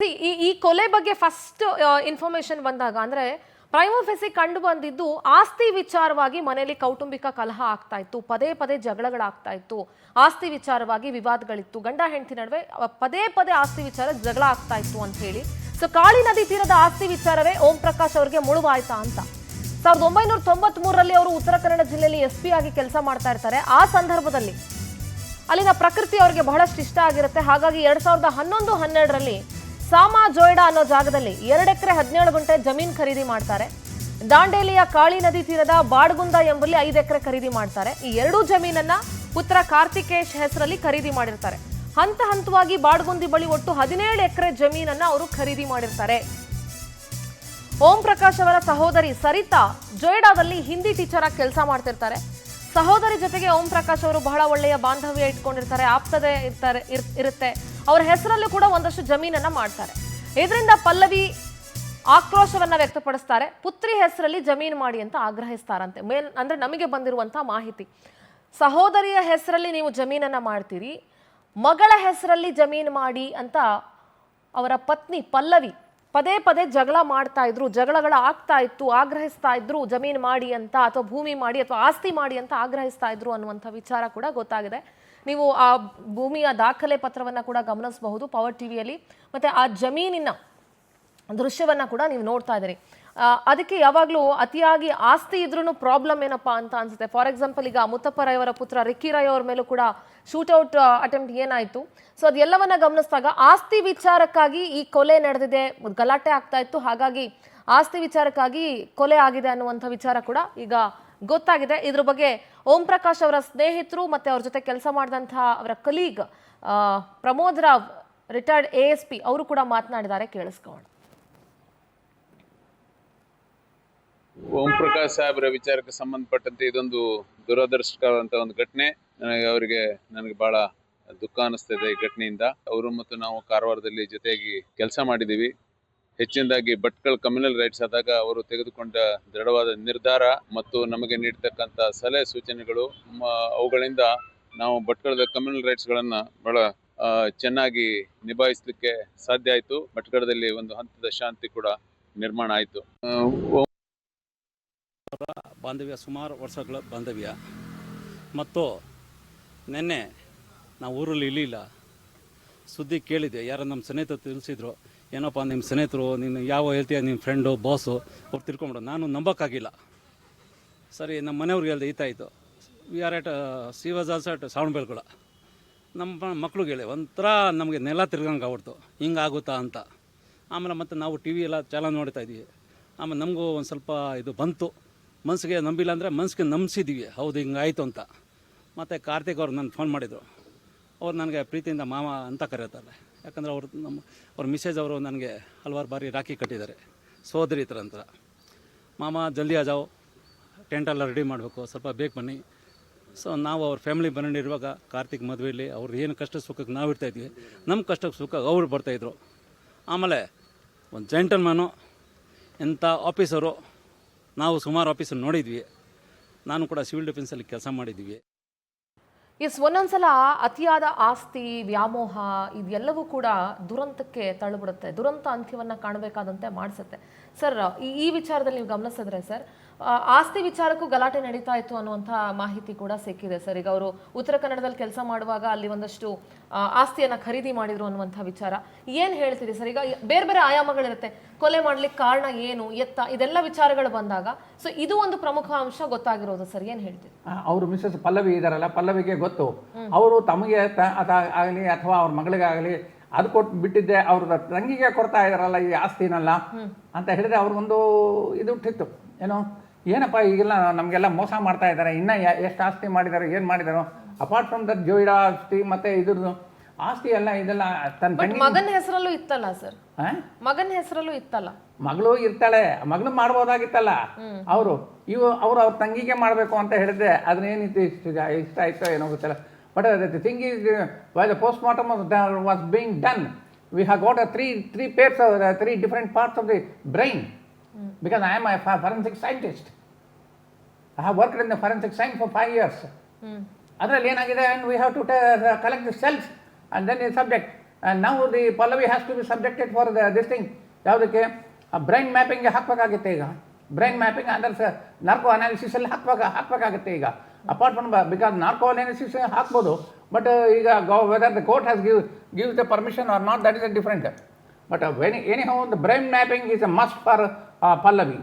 ಈ ಕೊಲೆ ಬಗ್ಗೆ ಫಸ್ಟ್ ಇನ್ಫಾರ್ಮೇಶನ್ ಬಂದಾಗ ಅಂದ್ರೆ ಪ್ರೈಮೋ ಫೆಸಿ ಕಂಡು ಬಂದಿದ್ದು ಆಸ್ತಿ ವಿಚಾರವಾಗಿ ಮನೆಯಲ್ಲಿ ಕೌಟುಂಬಿಕ ಕಲಹ ಆಗ್ತಾ ಇತ್ತು, ಪದೇ ಪದೇ ಜಗಳಗಳಾಗ್ತಾ ಇತ್ತು, ಆಸ್ತಿ ವಿಚಾರವಾಗಿ ವಿವಾದಗಳಿತ್ತು, ಗಂಡ ಹೆಂಡತಿ ನಡುವೆ ಪದೇ ಪದೇ ಆಸ್ತಿ ವಿಚಾರ ಜಗಳ ಆಗ್ತಾ ಇತ್ತು ಅಂತ ಹೇಳಿ. ಸೊ ಕಾಳಿ ನದಿ ತೀರದ ಆಸ್ತಿ ವಿಚಾರವೇ ಓಂ ಪ್ರಕಾಶ್ ಅವರಿಗೆ ಮುಳುವಾಯ್ತಾ ಅಂತ 1993ರಲ್ಲಿ ಅವರು ಉತ್ತರ ಕನ್ನಡ ಜಿಲ್ಲೆಯಲ್ಲಿ SP ಆಗಿ ಕೆಲಸ ಮಾಡ್ತಾ ಇರ್ತಾರೆ. ಆ ಸಂದರ್ಭದಲ್ಲಿ ಅಲ್ಲಿನ ಪ್ರಕೃತಿ ಅವರಿಗೆ ಬಹಳಷ್ಟು ಇಷ್ಟ ಆಗಿರುತ್ತೆ. ಹಾಗಾಗಿ 2011-12ರಲ್ಲಿ ಸಾಮಾ ಜೋಯ್ಡಾ ಅನ್ನೋ ಜಾಗದಲ್ಲಿ 2 ಎಕರೆ 17 ಗುಂಟೆ ಜಮೀನು ಖರೀದಿ ಮಾಡ್ತಾರೆ. ದಾಂಡೇಲಿಯ ಕಾಳಿ ನದಿ ತೀರದ ಬಾಡ್ಗುಂದ ಎಂಬಲ್ಲಿ 5 ಎಕರೆ ಖರೀದಿ ಮಾಡ್ತಾರೆ. ಈ ಎರಡೂ ಜಮೀನನ್ನ ಪುತ್ರ ಕಾರ್ತಿಕೇಶ್ ಹೆಸರಲ್ಲಿ ಖರೀದಿ ಮಾಡಿರ್ತಾರೆ. ಹಂತ ಹಂತವಾಗಿ ಬಾಡ್ಗುಂದಿ ಬಳಿ ಒಟ್ಟು 17 ಎಕರೆ ಜಮೀನನ್ನ ಅವರು ಖರೀದಿ ಮಾಡಿರ್ತಾರೆ. ಓಂ ಪ್ರಕಾಶ್ ಅವರ ಸಹೋದರಿ ಸರಿತಾ ಜೋಯ್ಡಾದಲ್ಲಿ ಹಿಂದಿ ಟೀಚರ್ ಆಗಿ ಕೆಲಸ ಮಾಡ್ತಿರ್ತಾರೆ. ಸಹೋದರಿ ಜೊತೆಗೆ ಓಂ ಪ್ರಕಾಶ್ ಅವರು ಬಹಳ ಒಳ್ಳೆಯ ಬಾಂಧವ್ಯ ಇಟ್ಕೊಂಡಿರ್ತಾರೆ, ಆಪ್ತದೆ ಇರುತ್ತೆ. ಅವರ ಹೆಸರಲ್ಲೂ ಕೂಡ ಒಂದಷ್ಟು ಜಮೀನನ್ನ ಮಾಡ್ತಾರೆ. ಇದರಿಂದ ಪಲ್ಲವಿ ಆಕ್ರೋಶವನ್ನ ವ್ಯಕ್ತಪಡಿಸ್ತಾರೆ. ಪುತ್ರಿ ಹೆಸರಲ್ಲಿ ಜಮೀನು ಮಾಡಿ ಅಂತ ಆಗ್ರಹಿಸ್ತಾರಂತೆ. ಅಂದ್ರೆ ನಮಗೆ ಬಂದಿರುವಂತಹ ಮಾಹಿತಿ, ಸಹೋದರಿಯ ಹೆಸರಲ್ಲಿ ನೀವು ಜಮೀನನ್ನ ಮಾಡ್ತೀರಿ, ಮಗಳ ಹೆಸರಲ್ಲಿ ಜಮೀನು ಮಾಡಿ ಅಂತ ಅವರ ಪತ್ನಿ ಪಲ್ಲವಿ ಪದೇ ಪದೇ ಜಗಳ ಮಾಡ್ತಾ ಇದ್ರು, ಜಗಳಗಳ ಆಗ್ತಾ ಇತ್ತು, ಆಗ್ರಹಿಸ್ತಾ ಇದ್ರು, ಜಮೀನು ಮಾಡಿ ಅಂತ ಅಥವಾ ಭೂಮಿ ಮಾಡಿ ಅಥವಾ ಆಸ್ತಿ ಮಾಡಿ ಅಂತ ಆಗ್ರಹಿಸ್ತಾ ಇದ್ರು ಅನ್ನುವಂಥ ವಿಚಾರ ಕೂಡ ಗೊತ್ತಾಗಿದೆ. ನೀವು ಆ ಭೂಮಿಯ ದಾಖಲೆ ಪತ್ರವನ್ನ ಕೂಡ ಗಮನಿಸಬಹುದು ಪವರ್ ಟಿವಿಯಲ್ಲಿ. ಮತ್ತೆ ಆ ಜಮೀನಿನ ದೃಶ್ಯವನ್ನ ಕೂಡ ನೀವು ನೋಡ್ತಾ ಇದ್ದೀರಿ. ಅದಕ್ಕೆ ಯಾವಾಗಲೂ ಅತಿಯಾಗಿ ಆಸ್ತಿ ಇದ್ರೂ ಪ್ರಾಬ್ಲಮ್ ಏನಪ್ಪಾ ಅಂತ ಅನ್ಸುತ್ತೆ. ಫಾರ್ ಎಕ್ಸಾಂಪಲ್, ಈಗ ಮುತ್ತಪ್ಪ ರೈ ಅವರ ಪುತ್ರ ರಿಕ್ಕಿ ರೈ ಅವರ ಮೇಲೂ ಕೂಡ ಶೂಟ್ಔಟ್ ಅಟೆಂಪ್ಟ್ ಏನಾಯ್ತು. ಸೊ ಅದೆಲ್ಲವನ್ನ ಗಮನಿಸಿದಾಗ ಆಸ್ತಿ ವಿಚಾರಕ್ಕಾಗಿ ಈ ಕೊಲೆ ನಡೆದಿದೆ, ಗಲಾಟೆ ಆಗ್ತಾ ಇತ್ತು, ಹಾಗಾಗಿ ಆಸ್ತಿ ವಿಚಾರಕ್ಕಾಗಿ ಕೊಲೆ ಆಗಿದೆ ಅನ್ನುವಂಥ ವಿಚಾರ ಕೂಡ ಈಗ ಗೊತ್ತಾಗಿದೆ. ಇದ್ರ ಬಗ್ಗೆ ಓಂ ಪ್ರಕಾಶ್ ಅವರ ಸ್ನೇಹಿತರು ಮತ್ತೆ ಅವ್ರ ಜೊತೆ ಕೆಲಸ ಮಾಡಿದಂತಹ ಅವರ colleague Pramod Rao, retired ASP, ಅವರು ಕೂಡ ಮಾತನಾಡಿದ್ದಾರೆ. ಕೇಳಿಸ್ಕೊಳ್ಳೋಣ. ಓಂ ಪ್ರಕಾಶ್ ಸಾಹೇಬ್ರ ವಿಚಾರಕ್ಕೆ ಸಂಬಂಧಪಟ್ಟಂತೆ ಇದೊಂದು ದುರದೃಷ್ಟಕರವಾದಂತ ಒಂದು ಘಟನೆ. ನನಗೆ ಬಹಳ ದುಃಖ ಅನಿಸ್ತಿದೆ ಈ ಘಟನೆಯಿಂದ. ಅವರು ಮತ್ತು ನಾವು ಕಾರವಾರದಲ್ಲಿ ಜೊತೆಯಾಗಿ ಕೆಲಸ ಮಾಡಿದೀವಿ. ಹೆಚ್ಚಿನದಾಗಿ ಭಟ್ಕಳ ಕಮ್ಯುನಲ್ ರೈಟ್ಸ್ ಆದಾಗ ಅವರು ತೆಗೆದುಕೊಂಡ ದೃಢವಾದ ನಿರ್ಧಾರ ಮತ್ತು ನಮಗೆ ನೀಡತಕ್ಕಂಥ ಸಲಹೆ ಸೂಚನೆಗಳು, ಅವುಗಳಿಂದ ನಾವು ಭಟ್ಕಳದ ಕಮ್ಯುನಲ್ ರೈಟ್ಸ್ ಗಳನ್ನ ಬಹಳ ಚೆನ್ನಾಗಿ ನಿಭಾಯಿಸಲಿಕ್ಕೆ ಸಾಧ್ಯ ಆಯಿತು. ಭಟ್ಕಳದಲ್ಲಿ ಒಂದು ಹಂತದ ಶಾಂತಿ ಕೂಡ ನಿರ್ಮಾಣ ಆಯಿತು. ಬಾಂಧವ್ಯ ಸುಮಾರು ವರ್ಷಗಳ ಬಾಂಧವ್ಯ. ಮತ್ತು ನಿನ್ನೆ ನಾವು ಊರಲ್ಲಿ ಇರಲಿಲ್ಲ, ಸುದ್ದಿ ಕೇಳಿದೆ, ಯಾರೋ ನಮ್ಮ ಸ್ನೇಹಿತರು ತಿಳಿಸಿದ್ರು, ಏನಪ್ಪ ನಿಮ್ಮ ಸ್ನೇಹಿತರು, ನೀನು ಯಾವ ಹೇಳ್ತೀಯ, ನಿಮ್ಮ ಫ್ರೆಂಡು ಬಾಸು ಅವ್ರು ತಿಳ್ಕೊಂಬಿಡು. ನಾನು ನಂಬೋಕ್ಕಾಗಿಲ್ಲ. ಸರಿ, ನಮ್ಮ ಮನೆಯವ್ರಿಗೆ ಹೇಳ್ದೆ, ಈತಾಯಿತು. We are at sea was also at Shravanabelagola. ನಮ್ಮ ಮಕ್ಳಿಗೆ ಹೇಳಿ ಒಂಥರ ನಮಗೆ ನೆಲ ತಿರ್ಗಂಗೆ ಆಗ್ಬಿಡ್ತು, ಹಿಂಗಾಗುತ್ತಾ ಅಂತ. ಆಮೇಲೆ ಮತ್ತು ನಾವು ಟಿ ವಿ ಎಲ್ಲ ಚಾನಲ್ ನೋಡ್ತಾ ಇದ್ವಿ. ಆಮೇಲೆ ನಮಗೂ ಒಂದು ಸ್ವಲ್ಪ ಇದು ಬಂತು, ಮನಸ್ಸಿಗೆ ನಂಬಿಲ್ಲ ಅಂದರೆ ಮನಸ್ಸಿಗೆ ನಂಬಿಸಿದ್ವಿ, ಹೌದು ಹಿಂಗಾಯಿತು ಅಂತ. ಮತ್ತು ಕಾರ್ತಿಕ್ ಅವ್ರು ನನ್ನ ಫೋನ್ ಮಾಡಿದರು. ಅವ್ರು ನನಗೆ ಪ್ರೀತಿಯಿಂದ ಮಾಮ ಅಂತ ಕರೀತಾರೆ. ಯಾಕಂದರೆ ಅವ್ರ ಮಿಸೇಜ್ ಅವರು ನನಗೆ ಹಲವಾರು ಬಾರಿ ರಾಖಿ ಕಟ್ಟಿದ್ದಾರೆ, ಸೋದರಿ ಥರ ಅಂತ. ಮಾಮ ಜಲ್ದಿ ಆಜಾವ್, ಟೆಂಟೆಲ್ಲ ರೆಡಿ ಮಾಡಬೇಕು, ಸ್ವಲ್ಪ ಬೇಗ ಬನ್ನಿ. ಸೊ ನಾವು ಅವ್ರ ಫ್ಯಾಮಿಲಿ ಬಂದಿರುವಾಗ ಕಾರ್ತಿಕ್ ಮದುವೆಯಲ್ಲಿ ಅವ್ರು ಏನು ಕಷ್ಟ ಸುಖಕ್ಕೆ ನಾವು ಇರ್ತಾಯಿದ್ವಿ, ನಮ್ಮ ಕಷ್ಟಕ್ಕೆ ಸುಖ ಅವ್ರು ಬರ್ತಾಯಿದ್ರು. ಆಮೇಲೆ ಒಂದು ಜೆಂಟಲ್ಮ್ಯಾನು, ಎಂಥ ಆಫೀಸರು, ನಾವು ಸುಮಾರು ಆಫೀಸಲ್ಲಿ ನೋಡಿದ್ವಿ. ನಾನು ಕೂಡ ಸಿವಿಲ್ ಡಿಫೆನ್ಸಲ್ಲಿ ಕೆಲಸ ಮಾಡಿದ್ವಿ. ಒಂದೊಂದ್ಸಲ ಅತಿಯಾದ ಆಸ್ತಿ ವ್ಯಾಮೋಹ ಇದೆಲ್ಲವೂ ಕೂಡ ದುರಂತಕ್ಕೆ ತಳ್ಳಿಬಿಡುತ್ತೆ, ದುರಂತ ಅಂತ್ಯವನ್ನ ಕಾಣಬೇಕಾದಂತೆ ಮಾಡಿಸುತ್ತೆ. ಸರ್, ಈ ವಿಚಾರದಲ್ಲಿ ನೀವು ಗಮನಿಸಿದ್ರೆ ಸರ್, ಆಸ್ತಿ ವಿಚಾರಕ್ಕೂ ಗಲಾಟೆ ನಡೀತಾ ಇತ್ತು ಅನ್ನುವಂಥ ಮಾಹಿತಿ ಕೂಡ ಸಿಕ್ಕಿದೆ ಸರ್. ಈಗ ಅವರು ಉತ್ತರ ಕನ್ನಡದಲ್ಲಿ ಕೆಲಸ ಮಾಡುವಾಗ ಅಲ್ಲಿ ಒಂದಷ್ಟು ಆಸ್ತಿಯನ್ನ ಖರೀದಿ ಮಾಡಿದ್ರು ಅನ್ನುವಂಥ ವಿಚಾರ ಏನು ಹೇಳ್ತೀರಿ ಸರ್? ಈಗ ಬೇರೆ ಬೇರೆ ಆಯಾಮಗಳಿರುತ್ತೆ, ಕೊಲೆ ಮಾಡ್ಲಿಕ್ಕೆ ಕಾರಣ ಏನು, ಎತ್ತ, ಇದೆಲ್ಲ ವಿಚಾರಗಳು ಬಂದಾಗ ಸೊ ಇದು ಒಂದು ಪ್ರಮುಖ ಅಂಶ ಗೊತ್ತಾಗಿರೋದು ಸರ್. ಏನು ಹೇಳ್ತೀರಿ? ಅವರು ಮಿಸಸ್ ಪಲ್ಲವಿ ಇದಾರಲ್ಲ, ಪಲ್ಲವಿಗೆ ಗೊತ್ತು, ಅವರು ತಮಗೆ ಆಗಲಿ ಅಥವಾ ಅವ್ರ ಮಗಳಿಗಾಗಲಿ ಅದು ಕೊಟ್ಟು ಬಿಟ್ಟಿದ್ದೆ, ಅವ್ರ ತಂಗಿಗೆ ಕೊಡ್ತಾ ಇದಾರಲ್ಲ ಈ ಆಸ್ತಿನಲ್ಲ ಅಂತ ಹೇಳಿದ್ರೆ ಅವ್ರಿಗೊಂದು ಇದು ಹುಟ್ಟಿತ್ತು, ಏನಪ್ಪ ಈಗೆಲ್ಲ ನಮಗೆಲ್ಲ ಮೋಸ ಮಾಡ್ತಾ ಇದ್ದಾರೆ, ಇನ್ನ ಎಷ್ಟು ಆಸ್ತಿ ಮಾಡಿದಾರೋ ಏನು ಮಾಡಿದಾರೋ. ಅಪಾರ್ಟ್ ಫ್ರಮ್ ದಟ್ ಜೋಯ್ಡಾ ಆಸ್ತಿ ಮತ್ತೆ ಇದ್ರದ್ದು ಆಸ್ತಿ ಎಲ್ಲ ಇದೆಲ್ಲ ತನ್ನ ತಂಗಿ ಮಗನ ಹೆಸರಲ್ಲೂ ಇತ್ತಲ್ಲ ಸರ್, ಮಗನ ಹೆಸರಲ್ಲೂ ಇತ್ತಲ್ಲ, ಮಗಳು ಇರ್ತಾಳೆ, ಮಗಳು ಮಾಡ್ಬೋದಾಗಿತ್ತಲ್ಲ. ಅವರು ಅವ್ರ ತಂಗಿಗೆ ಮಾಡಬೇಕು ಅಂತ ಹೇಳಿದ್ರೆ ಅದನ್ನೇನಿತ್ತು ಇಷ್ಟ ಆಯ್ತೋ ಏನೋ ಗೊತ್ತಿಲ್ಲ. But the thing is why the post mortem was being done, we have got three pairs of 3 different parts of the brain, because I am a forensic scientist. I have worked in the forensic science for 5 years. ಅದರಲ್ಲಿ ಏನಾಗಿದೆ, and we have to collect the cells and then the subject. ನಾವು the Pallavi has to be subjected for this thing, ಯಾವುದಕ್ಕೆ brain ಮ್ಯಾಪಿಂಗ್ಗೆ ಹಾಕಬೇಕಾಗುತ್ತೆ ಈಗ. Brain mapping ಅಂದರೆ narco ಅನಾಲಿಸಿಸಲ್ಲಿ ಹಾಕಬೇಕಾಗುತ್ತೆ ಈಗ. Apart from because narco analysis ಹಾಕ್ಬೋದು, ಬಟ್ ಈಗ whether the court has give the permission or not, that is a different. But anyhow the brain mapping is a must for Pallavi.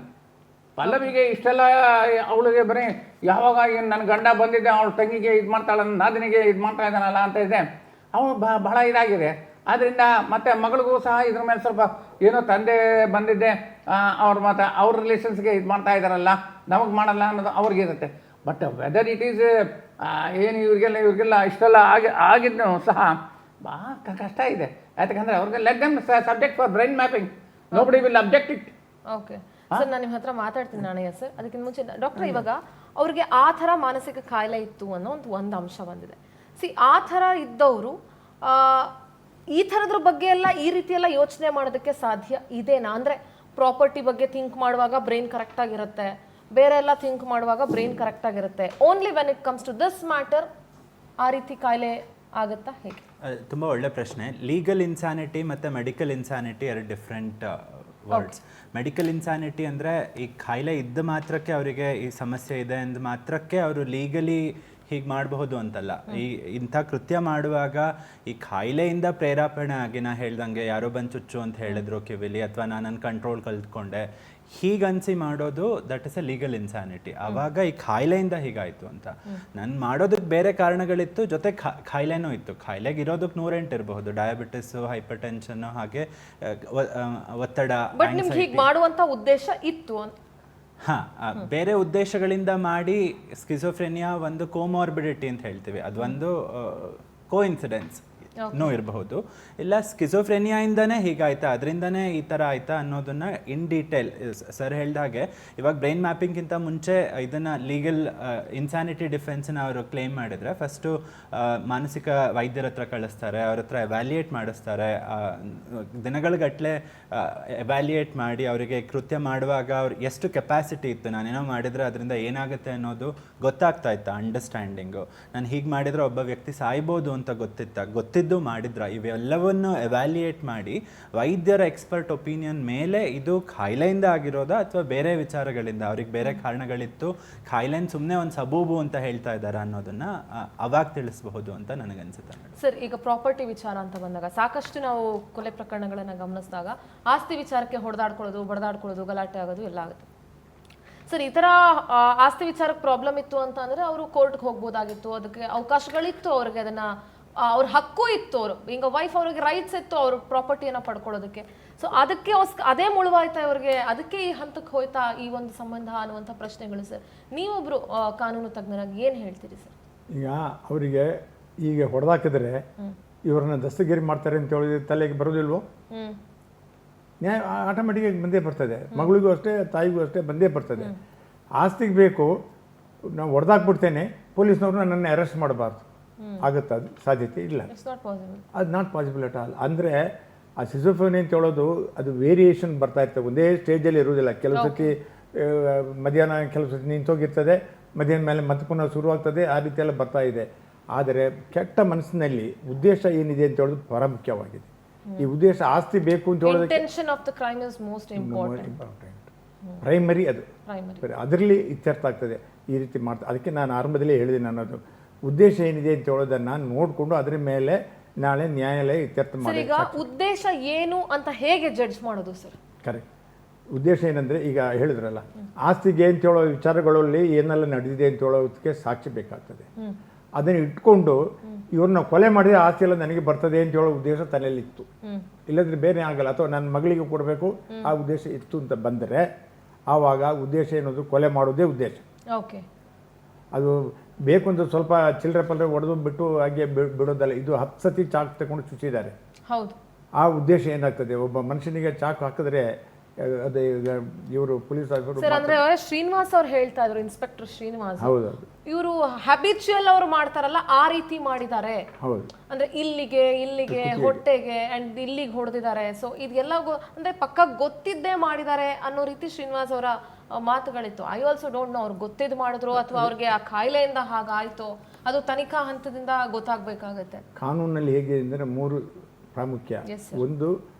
ಪಲ್ಲವಿಗೆ ಇಷ್ಟೆಲ್ಲ ಅವಳಿಗೆ ಬರೀ ಯಾವಾಗ ಏನು ನನ್ನ ಗಂಡ ಬಂದಿದ್ದೆ ಅವಳ ತಂಗಿಗೆ ಇದು ಮಾಡ್ತಾಳೆ, ನಾದಿನಿಗೆ ಇದು ಮಾಡ್ತಾ ಇದ್ದಾನಲ್ಲ ಅಂತ ಇದೆ, ಅವಳು ಬಹಳ ಇದಾಗಿದೆ. ಆದ್ದರಿಂದ ಮತ್ತು ಮಗಳಿಗೂ ಸಹ ಇದ್ರ ಮೇಲೆ ಸ್ವಲ್ಪ ಏನೋ ತಂದೆ ಬಂದಿದ್ದೆ ಅವ್ರು ಮತ್ತು ಅವ್ರ ರಿಲೇಷನ್ಸ್ಗೆ ಇದು ಮಾಡ್ತಾ ಇದ್ದಾರಲ್ಲ, ನಮಗೆ ಮಾಡಲ್ಲ ಅನ್ನೋದು ಅವ್ರಿಗಿರುತ್ತೆ. ಬಟ್ ವೆದರ್ ಇಟ್ ಈಸ್ ಏನು ಇವ್ರಿಗೆಲ್ಲ ಇಷ್ಟೆಲ್ಲ ಆಗಿದ್ದು ಸಹ ಭಾಳ ಕಷ್ಟ ಇದೆ. ಯಾಕಂದರೆ ಅವ್ರಿಗೆ let them subject for brain mapping, nobody will object it. Okay sir, ನಾನು ನಿಮ್ಮ ಹತ್ರ ಮಾತಾಡ್ತೀನಿ ನಾಣಯ್ಯ ಸರ್. ಅದಕ್ಕಿಂತ ಮುಂಚೆ ಡಾಕ್ಟರ್, ಇವಾಗ ಅವ್ರಿಗೆ ಆ ಥರ ಮಾನಸಿಕ ಕಾಯಿಲೆ ಇತ್ತು ಅನ್ನೋ ಒಂದು ಅಂಶ ಬಂದಿದೆ. ಆ ಥರ ಇದ್ದವರು ಈ ಥರದ್ರ ಬಗ್ಗೆ ಎಲ್ಲ ಈ ರೀತಿ ಎಲ್ಲ ಯೋಚನೆ ಮಾಡೋದಕ್ಕೆ ಸಾಧ್ಯ ಇದೆನಾ? ಅಂದರೆ ಪ್ರಾಪರ್ಟಿ ಬಗ್ಗೆ ಥಿಂಕ್ ಮಾಡುವಾಗ ಬ್ರೈನ್ ಕರೆಕ್ಟಾಗಿರುತ್ತೆ, ಬೇರೆ ಎಲ್ಲ ಥಿಂಕ್ ಮಾಡುವಾಗ ಬ್ರೈನ್ ಕರೆಕ್ಟಾಗಿರುತ್ತೆ. Only when it comes to this matter ಆ ರೀತಿ ಕಾಯಿಲೆ ಆಗುತ್ತಾ, ಹೇಗೆ? ತುಂಬ ಒಳ್ಳೆ ಪ್ರಶ್ನೆ. ಲೀಗಲ್ ಇನ್ಸಾನಿಟಿ ಮತ್ತು ಮೆಡಿಕಲ್ ಇನ್ಸಾನಿಟಿ ಎರಡು ಡಿಫ್ರೆಂಟ್ ವರ್ಡ್ಸ್. ಮೆಡಿಕಲ್ ಇನ್ಸಾನಿಟಿ ಅಂದರೆ ಈ ಕಾಯಿಲೆ ಇದ್ದ ಮಾತ್ರಕ್ಕೆ ಅವರಿಗೆ ಈ ಸಮಸ್ಯೆ ಇದೆ ಅಂದ ಮಾತ್ರಕ್ಕೆ ಅವರು ಲೀಗಲಿ ಹೀಗೆ ಮಾಡಬಹುದು ಅಂತಲ್ಲ. ಇಂಥ ಕೃತ್ಯ ಮಾಡುವಾಗ ಈ ಕಾಯಿಲೆಯಿಂದ ಪ್ರೇರೇಪಣೆ ಆಗಿ, ನಾ ಹೇಳ್ದಂಗೆ ಯಾರೋ ಬಂದು ಚುಚ್ಚು ಅಂತ ಹೇಳಿದ್ರು ಕಿವಿಲಿ, ಅಥವಾ ನಾನು ನನ್ನ ಕಂಟ್ರೋಲ್ ಕಲ್ತ್ಕೊಂಡೆ, ಹೀಗನ್ಸಿ ಮಾಡೋದು ದಟ್ ಇಸ್ ಎ ಲೀಗಲ್ ಇನ್ಸಾನಿಟಿ. ಆವಾಗ ಈ ಕಾಯಿಲೆಯಿಂದ ಹೀಗಾಯಿತು ಅಂತ. ನಾನು ಮಾಡೋದಕ್ಕೆ ಬೇರೆ ಕಾರಣಗಳಿತ್ತು, ಜೊತೆ ಕಾಯಿಲೆನೂ ಇತ್ತು. ಕಾಯಿಲೆಗೆ ಇರೋದಕ್ಕೆ 108 ಇರಬಹುದು, ಡಯಾಬಿಟಿಸು, ಹೈಪರ್ ಟೆನ್ಷನ್ನು, ಹಾಗೆ ಒತ್ತಡ, ಬಟ್ ನಿಮ್ಗೆ ಹೀಗೆ ಮಾಡುವಂಥ ಉದ್ದೇಶ ಇತ್ತು ಅಂತ? ಹಾಂ, ಬೇರೆ ಉದ್ದೇಶಗಳಿಂದ ಮಾಡಿ ಸ್ಕಿಜೋಫ್ರೆನಿಯಾ ಒಂದು ಕೋಮಾರ್ಬಿಡಿಟಿ ಅಂತ ಹೇಳ್ತೀವಿ, ಅದೊಂದು ಕೋಇನ್ಸಿಡೆನ್ಸ್ ಇರಬಹುದು. ಇಲ್ಲ ಸ್ಕಿಜೋಫ್ರೆನಿಯಾಯಿಂದನೇ ಹೀಗಾಯ್ತಾ, ಅದರಿಂದನೇ ಈ ಥರ ಆಯ್ತಾ ಅನ್ನೋದನ್ನ ಇನ್ ಡೀಟೇಲ್ ಸರ್ ಹೇಳ್ದ ಹಾಗೆ, ಇವಾಗ ಬ್ರೈನ್ ಮ್ಯಾಪಿಂಗ್ಗಿಂತ ಮುಂಚೆ ಇದನ್ನು ಲೀಗಲ್ ಇನ್ಸಾನಿಟಿ ಡಿಫೆನ್ಸ್ನ ಅವರು ಕ್ಲೇಮ್ ಮಾಡಿದರೆ ಫಸ್ಟು ಮಾನಸಿಕ ವೈದ್ಯರ ಹತ್ರ ಕಳಿಸ್ತಾರೆ, ಅವ್ರ ಹತ್ರ ಎವ್ಯಾಲ್ಯೂಯೇಟ್ ಮಾಡಿಸ್ತಾರೆ, ದಿನಗಳಗಟ್ಟಲೆ ಎವ್ಯಾಲ್ಯೂಯೇಟ್ ಮಾಡಿ ಅವರಿಗೆ ಕೃತ್ಯ ಮಾಡುವಾಗ ಅವ್ರು ಎಷ್ಟು ಕೆಪಾಸಿಟಿ ಇತ್ತು, ನಾನೇನೋ ಮಾಡಿದರೆ ಅದರಿಂದ ಏನಾಗುತ್ತೆ ಅನ್ನೋದು ಗೊತ್ತಾಗ್ತಾ ಇತ್ತು, ಅಂಡರ್ಸ್ಟ್ಯಾಂಡಿಂಗು. ನಾನು ಹೀಗೆ ಮಾಡಿದರೆ ಒಬ್ಬ ವ್ಯಕ್ತಿ ಸಾಯ್ಬೋದು ಅಂತ ಗೊತ್ತಿದ್ದು ಮಾಡಿದ್ರ, ಇವೆಲ್ಲವನ್ನು ಎವ್ಯಾಲ್ಯೂಯೇಟ್ ಮಾಡಿ ವೈದ್ಯರ ಎಕ್ಸ್ಪರ್ಟ್ ಒಪಿನಿಯನ್ ಮೇಲೆ ಇದು ಕಾಯಿಲೆಯಿಂದ ಆಗಿರೋದಾ ಅಥವಾ ಬೇರೆ ವಿಚಾರಗಳಿಂದ, ಅವ್ರಿಗೆ ಬೇರೆ ಕಾರಣಗಳಿತ್ತು, ಕಾಯಿಲೆನ ಸುಮ್ಮನೆ ಒಂದು ಸಬೂಬು ಅಂತ ಹೇಳ್ತಾ ಇದ್ದಾರೆ ಅನ್ನೋದನ್ನ ಅವಾಗ ತಿಳಿಸಬಹುದು ಅಂತ ನನಗನ್ಸುತ್ತೆ. ಸರ್, ಈಗ ಪ್ರಾಪರ್ಟಿ ವಿಚಾರ ಅಂತ ಬಂದಾಗ ಸಾಕಷ್ಟು ನಾವು ಕೊಲೆ ಪ್ರಕರಣಗಳನ್ನು ಗಮನಿಸಿದಾಗ ಆಸ್ತಿ ವಿಚಾರಕ್ಕೆ ಹೊಡೆದಾಡ್ಕೊಳ್ಳೋದು, ಬಡದಾಡ್ಕೊಳ್ಳೋದು, ಗಲಾಟೆ ಆಗೋದು ಎಲ್ಲ ಆಗುತ್ತೆ. ಸರ್, ಈ ಥರ ಆಸ್ತಿ ವಿಚಾರಕ್ಕೆ ಪ್ರಾಬ್ಲಮ್ ಇತ್ತು ಅಂತ ಅಂದರೆ ಅವರು ಕೋರ್ಟ್ಗೆ ಹೋಗ್ಬೋದಾಗಿತ್ತು, ಅದಕ್ಕೆ ಅವಕಾಶಗಳಿತ್ತು, ಅವ್ರಿಗೆ ಅದನ್ನು ಅವ್ರ ಹಕ್ಕು ಇತ್ತು, ಅವರು ಈಗ ವೈಫ್ ಅವ್ರಿಗೆ ರೈಟ್ಸ್ ಇತ್ತು ಅವ್ರ ಪ್ರಾಪರ್ಟಿಯನ್ನು ಪಡ್ಕೊಳ್ಳೋದಕ್ಕೆ. ಸೊ ಅದಕ್ಕೆ ಅದೇ ಮುಳುವಾಯ್ತಾ ಅವ್ರಿಗೆ, ಅದಕ್ಕೆ ಈ ಹಂತಕ್ಕೆ ಹೋಯ್ತಾ ಈ ಒಂದು ಸಂಬಂಧ ಅನ್ನುವಂಥ ಪ್ರಶ್ನೆಗಳು. ಸರ್, ನೀವೊಬ್ರು ಕಾನೂನು ತಜ್ಞರಾಗಿ ಏನು ಹೇಳ್ತೀರಿ ಸರ್? ಈಗ ಅವರಿಗೆ ಈಗ ಹೊಡೆದಾಕಿದ್ರೆ ಇವ್ರನ್ನ ದಸ್ತಗಿರಿ ಮಾಡ್ತಾರೆ ಅಂತ ಹೇಳಿ ತಲೆಗೆ ಬರೋದಿಲ್ವೋ? ನ್ಯಾಯ ಆಟೋಮೆಟಿಕಾಗಿ ಬಂದೇ ಬರ್ತದೆ, ಮಗಳಿಗೂ ಅಷ್ಟೇ ತಾಯಿಗೂ ಅಷ್ಟೇ ಬಂದೇ ಬರ್ತದೆ. ಆಸ್ತಿಗೆ ಬೇಕು, ನಾವು ಹೊಡೆದಾಕ್ಬಿಡ್ತೇನೆ, ಪೊಲೀಸ್ನವ್ರನ್ನ ನನ್ನ ಅರೆಸ್ಟ್ ಮಾಡಬಾರ್ದು, ಆಗುತ್ತೆ? ಅದು ಸಾಧ್ಯತೆ ಇಲ್ಲ, ಅದು ನಾಟ್ ಪಾಸಿಬಲ್ ಅಟ್ ಆಲ್. ಅಂದರೆ ಆ ಸಿಜೋಫ್ರೆನಿಯಾ ಅಂತ ಹೇಳೋದು ಅದು ವೇರಿಯೇಷನ್ ಬರ್ತಾ ಇರ್ತದೆ, ಒಂದೇ ಸ್ಟೇಜಲ್ಲಿ ಇರೋದಿಲ್ಲ. ಕೆಲವು ಸತಿ ಮಧ್ಯಾಹ್ನ ಕೆಲವು ಸತಿ ನಿಂತೋಗಿರ್ತದೆ, ಮಧ್ಯಾಹ್ನ ಮೇಲೆ ಮತ್ತೆ ಪುನಃ ಶುರುವಾಗ್ತದೆ, ಆ ರೀತಿಯೆಲ್ಲ ಬರ್ತಾ ಇದೆ. ಆದರೆ ಕೆಟ್ಟ ಮನಸ್ಸಿನಲ್ಲಿ ಉದ್ದೇಶ ಏನಿದೆ ಅಂತ ಹೇಳೋದು ಬಹಳ ಮುಖ್ಯವಾಗಿದೆ. ಈ ಉದ್ದೇಶ ಆಸ್ತಿ ಬೇಕು ಅಂತ ಹೇಳೋದಕ್ಕೆ ಪ್ರೈಮರಿ, ಅದು ಅದರಲ್ಲಿ ಇತ್ಯರ್ಥ ಆಗ್ತದೆ. ಈ ರೀತಿ ಮಾಡ್ತಾ, ಅದಕ್ಕೆ ನಾನು ಆರಂಭದಲ್ಲೇ ಹೇಳಿದೆ, ನನ್ನದು ಉದ್ದೇಶ ಏನಿದೆ ಅಂತ ಹೇಳೋದನ್ನ ನೋಡಿಕೊಂಡು ಅದರ ಮೇಲೆ ನಾಳೆ ನ್ಯಾಯಾಲಯ ಇತ್ಯರ್ಥ ಮಾಡಿ. ಈಗ ಉದ್ದೇಶ ಏನು ಅಂತ ಹೇಗೆ ಜಡ್ಜ್ ಮಾಡೋದು ಸರ್? ಕರೆಕ್ಟ್. ಉದ್ದೇಶ ಏನಂದರೆ, ಈಗ ಹೇಳಿದ್ರಲ್ಲ, ಆಸ್ತಿಗೆ ಅಂತ ಹೇಳೋ ವಿಚಾರಗಳಲ್ಲಿ ಏನೆಲ್ಲ ನಡೆದಿದೆ ಅಂತ ಹೇಳೋದಕ್ಕೆ ಸಾಕ್ಷಿ ಬೇಕಾಗ್ತದೆ. ಅದನ್ನು ಇಟ್ಕೊಂಡು ಇವ್ರನ್ನ ಕೊಲೆ ಮಾಡಿದ್ರೆ ಆಸ್ತಿ ಎಲ್ಲ ನನಗೆ ಬರ್ತದೆ ಅಂತ ಹೇಳೋ ಉದ್ದೇಶ ತಲೆಯಲ್ಲಿತ್ತು, ಇಲ್ಲದ್ರೆ ಬೇರೆ ಆಗಲ್ಲ. ಅಥವಾ ನನ್ನ ಮಗಳಿಗೆ ಕೊಡಬೇಕು ಆ ಉದ್ದೇಶ ಇತ್ತು ಅಂತ ಬಂದರೆ ಆವಾಗ ಉದ್ದೇಶ ಏನದು ಕೊಲೆ ಮಾಡೋದೇ ಉದ್ದೇಶ. ಓಕೆ, ಅದು ಬೇಕು ಅಂತ ಸ್ವಲ್ಪ ಚಿಲ್ಲರೆ ಪಲ್ಲರೆ ಹೊಡೆದು ಬಿಟ್ಟು ಹಾಗೆ ಬಿಡೋದಲ್ಲ. ಇದು 10 ಸತಿ ಚಾಕು ತಗೊಂಡು ಚುಚ್ಚಿದ್ದಾರೆ. ಹೌದು. ಆ ಉದ್ದೇಶ ಏನಾಗ್ತದೆ, ಒಬ್ಬ ಮನುಷ್ಯನಿಗೆ ಚಾಕು ಹಾಕಿದ್ರೆ ಅದೇ ಇವರು ಪೊಲೀಸ್ ಸರ್ ಅಂದ್ರೆ ಶ್ರೀನಿವಾಸ್ ಅವ್ರು ಹೇಳ್ತಾ ಇದ್ರು, ಇನ್ಸ್ಪೆಕ್ಟರ್ ಶ್ರೀನಿವಾಸ್, ಹೌದು, ಇವರು ಹ್ಯಾಬಿಚುಯಲ್ ಅವ್ರು ಮಾಡ್ತಾರಲ್ಲ ಆ ರೀತಿ ಮಾಡಿದ್ದಾರೆ. ಹೌದು, ಅಂದ್ರೆ ಇಲ್ಲಿಗೆ ಹೊಟ್ಟೆಗೆ ಅಂಡ್ ಇಲ್ಲಿಗೆ ಹೊಡೆದಿದ್ದಾರೆ. ಸೊ ಇದೆಲ್ಲ ಅಂದ್ರೆ ಪಕ್ಕ ಗೊತ್ತಿದ್ದೇ ಮಾಡಿದ್ದಾರೆ ಅನ್ನೋ ರೀತಿ ಶ್ರೀನಿವಾಸ್ ಅವರ ಮಾತುಗಳಿತ್ತು. ಐ ಆಲ್ಸೋ ಡೋಂಟ್ ನೋ ಅವ್ರು ಗೊತ್ತಿದ್ದು ಮಾಡಿದ್ರು ಅಥವಾ ಅವ್ರಿಗೆ ಆ ಕಾಯಿಲೆಯಿಂದ ಹಾಗಾಯ್ತು, ಅದು ತನಿಖಾ ಹಂತದಿಂದ ಗೊತ್ತಾಗಬೇಕಾಗತ್ತೆ. ಕಾನೂನಲ್ಲಿ ಹೇಗೆ ಅಂದರೆ 3 ಪ್ರಾಮುಖ್ಯ. Yes, sir. ಒಂದು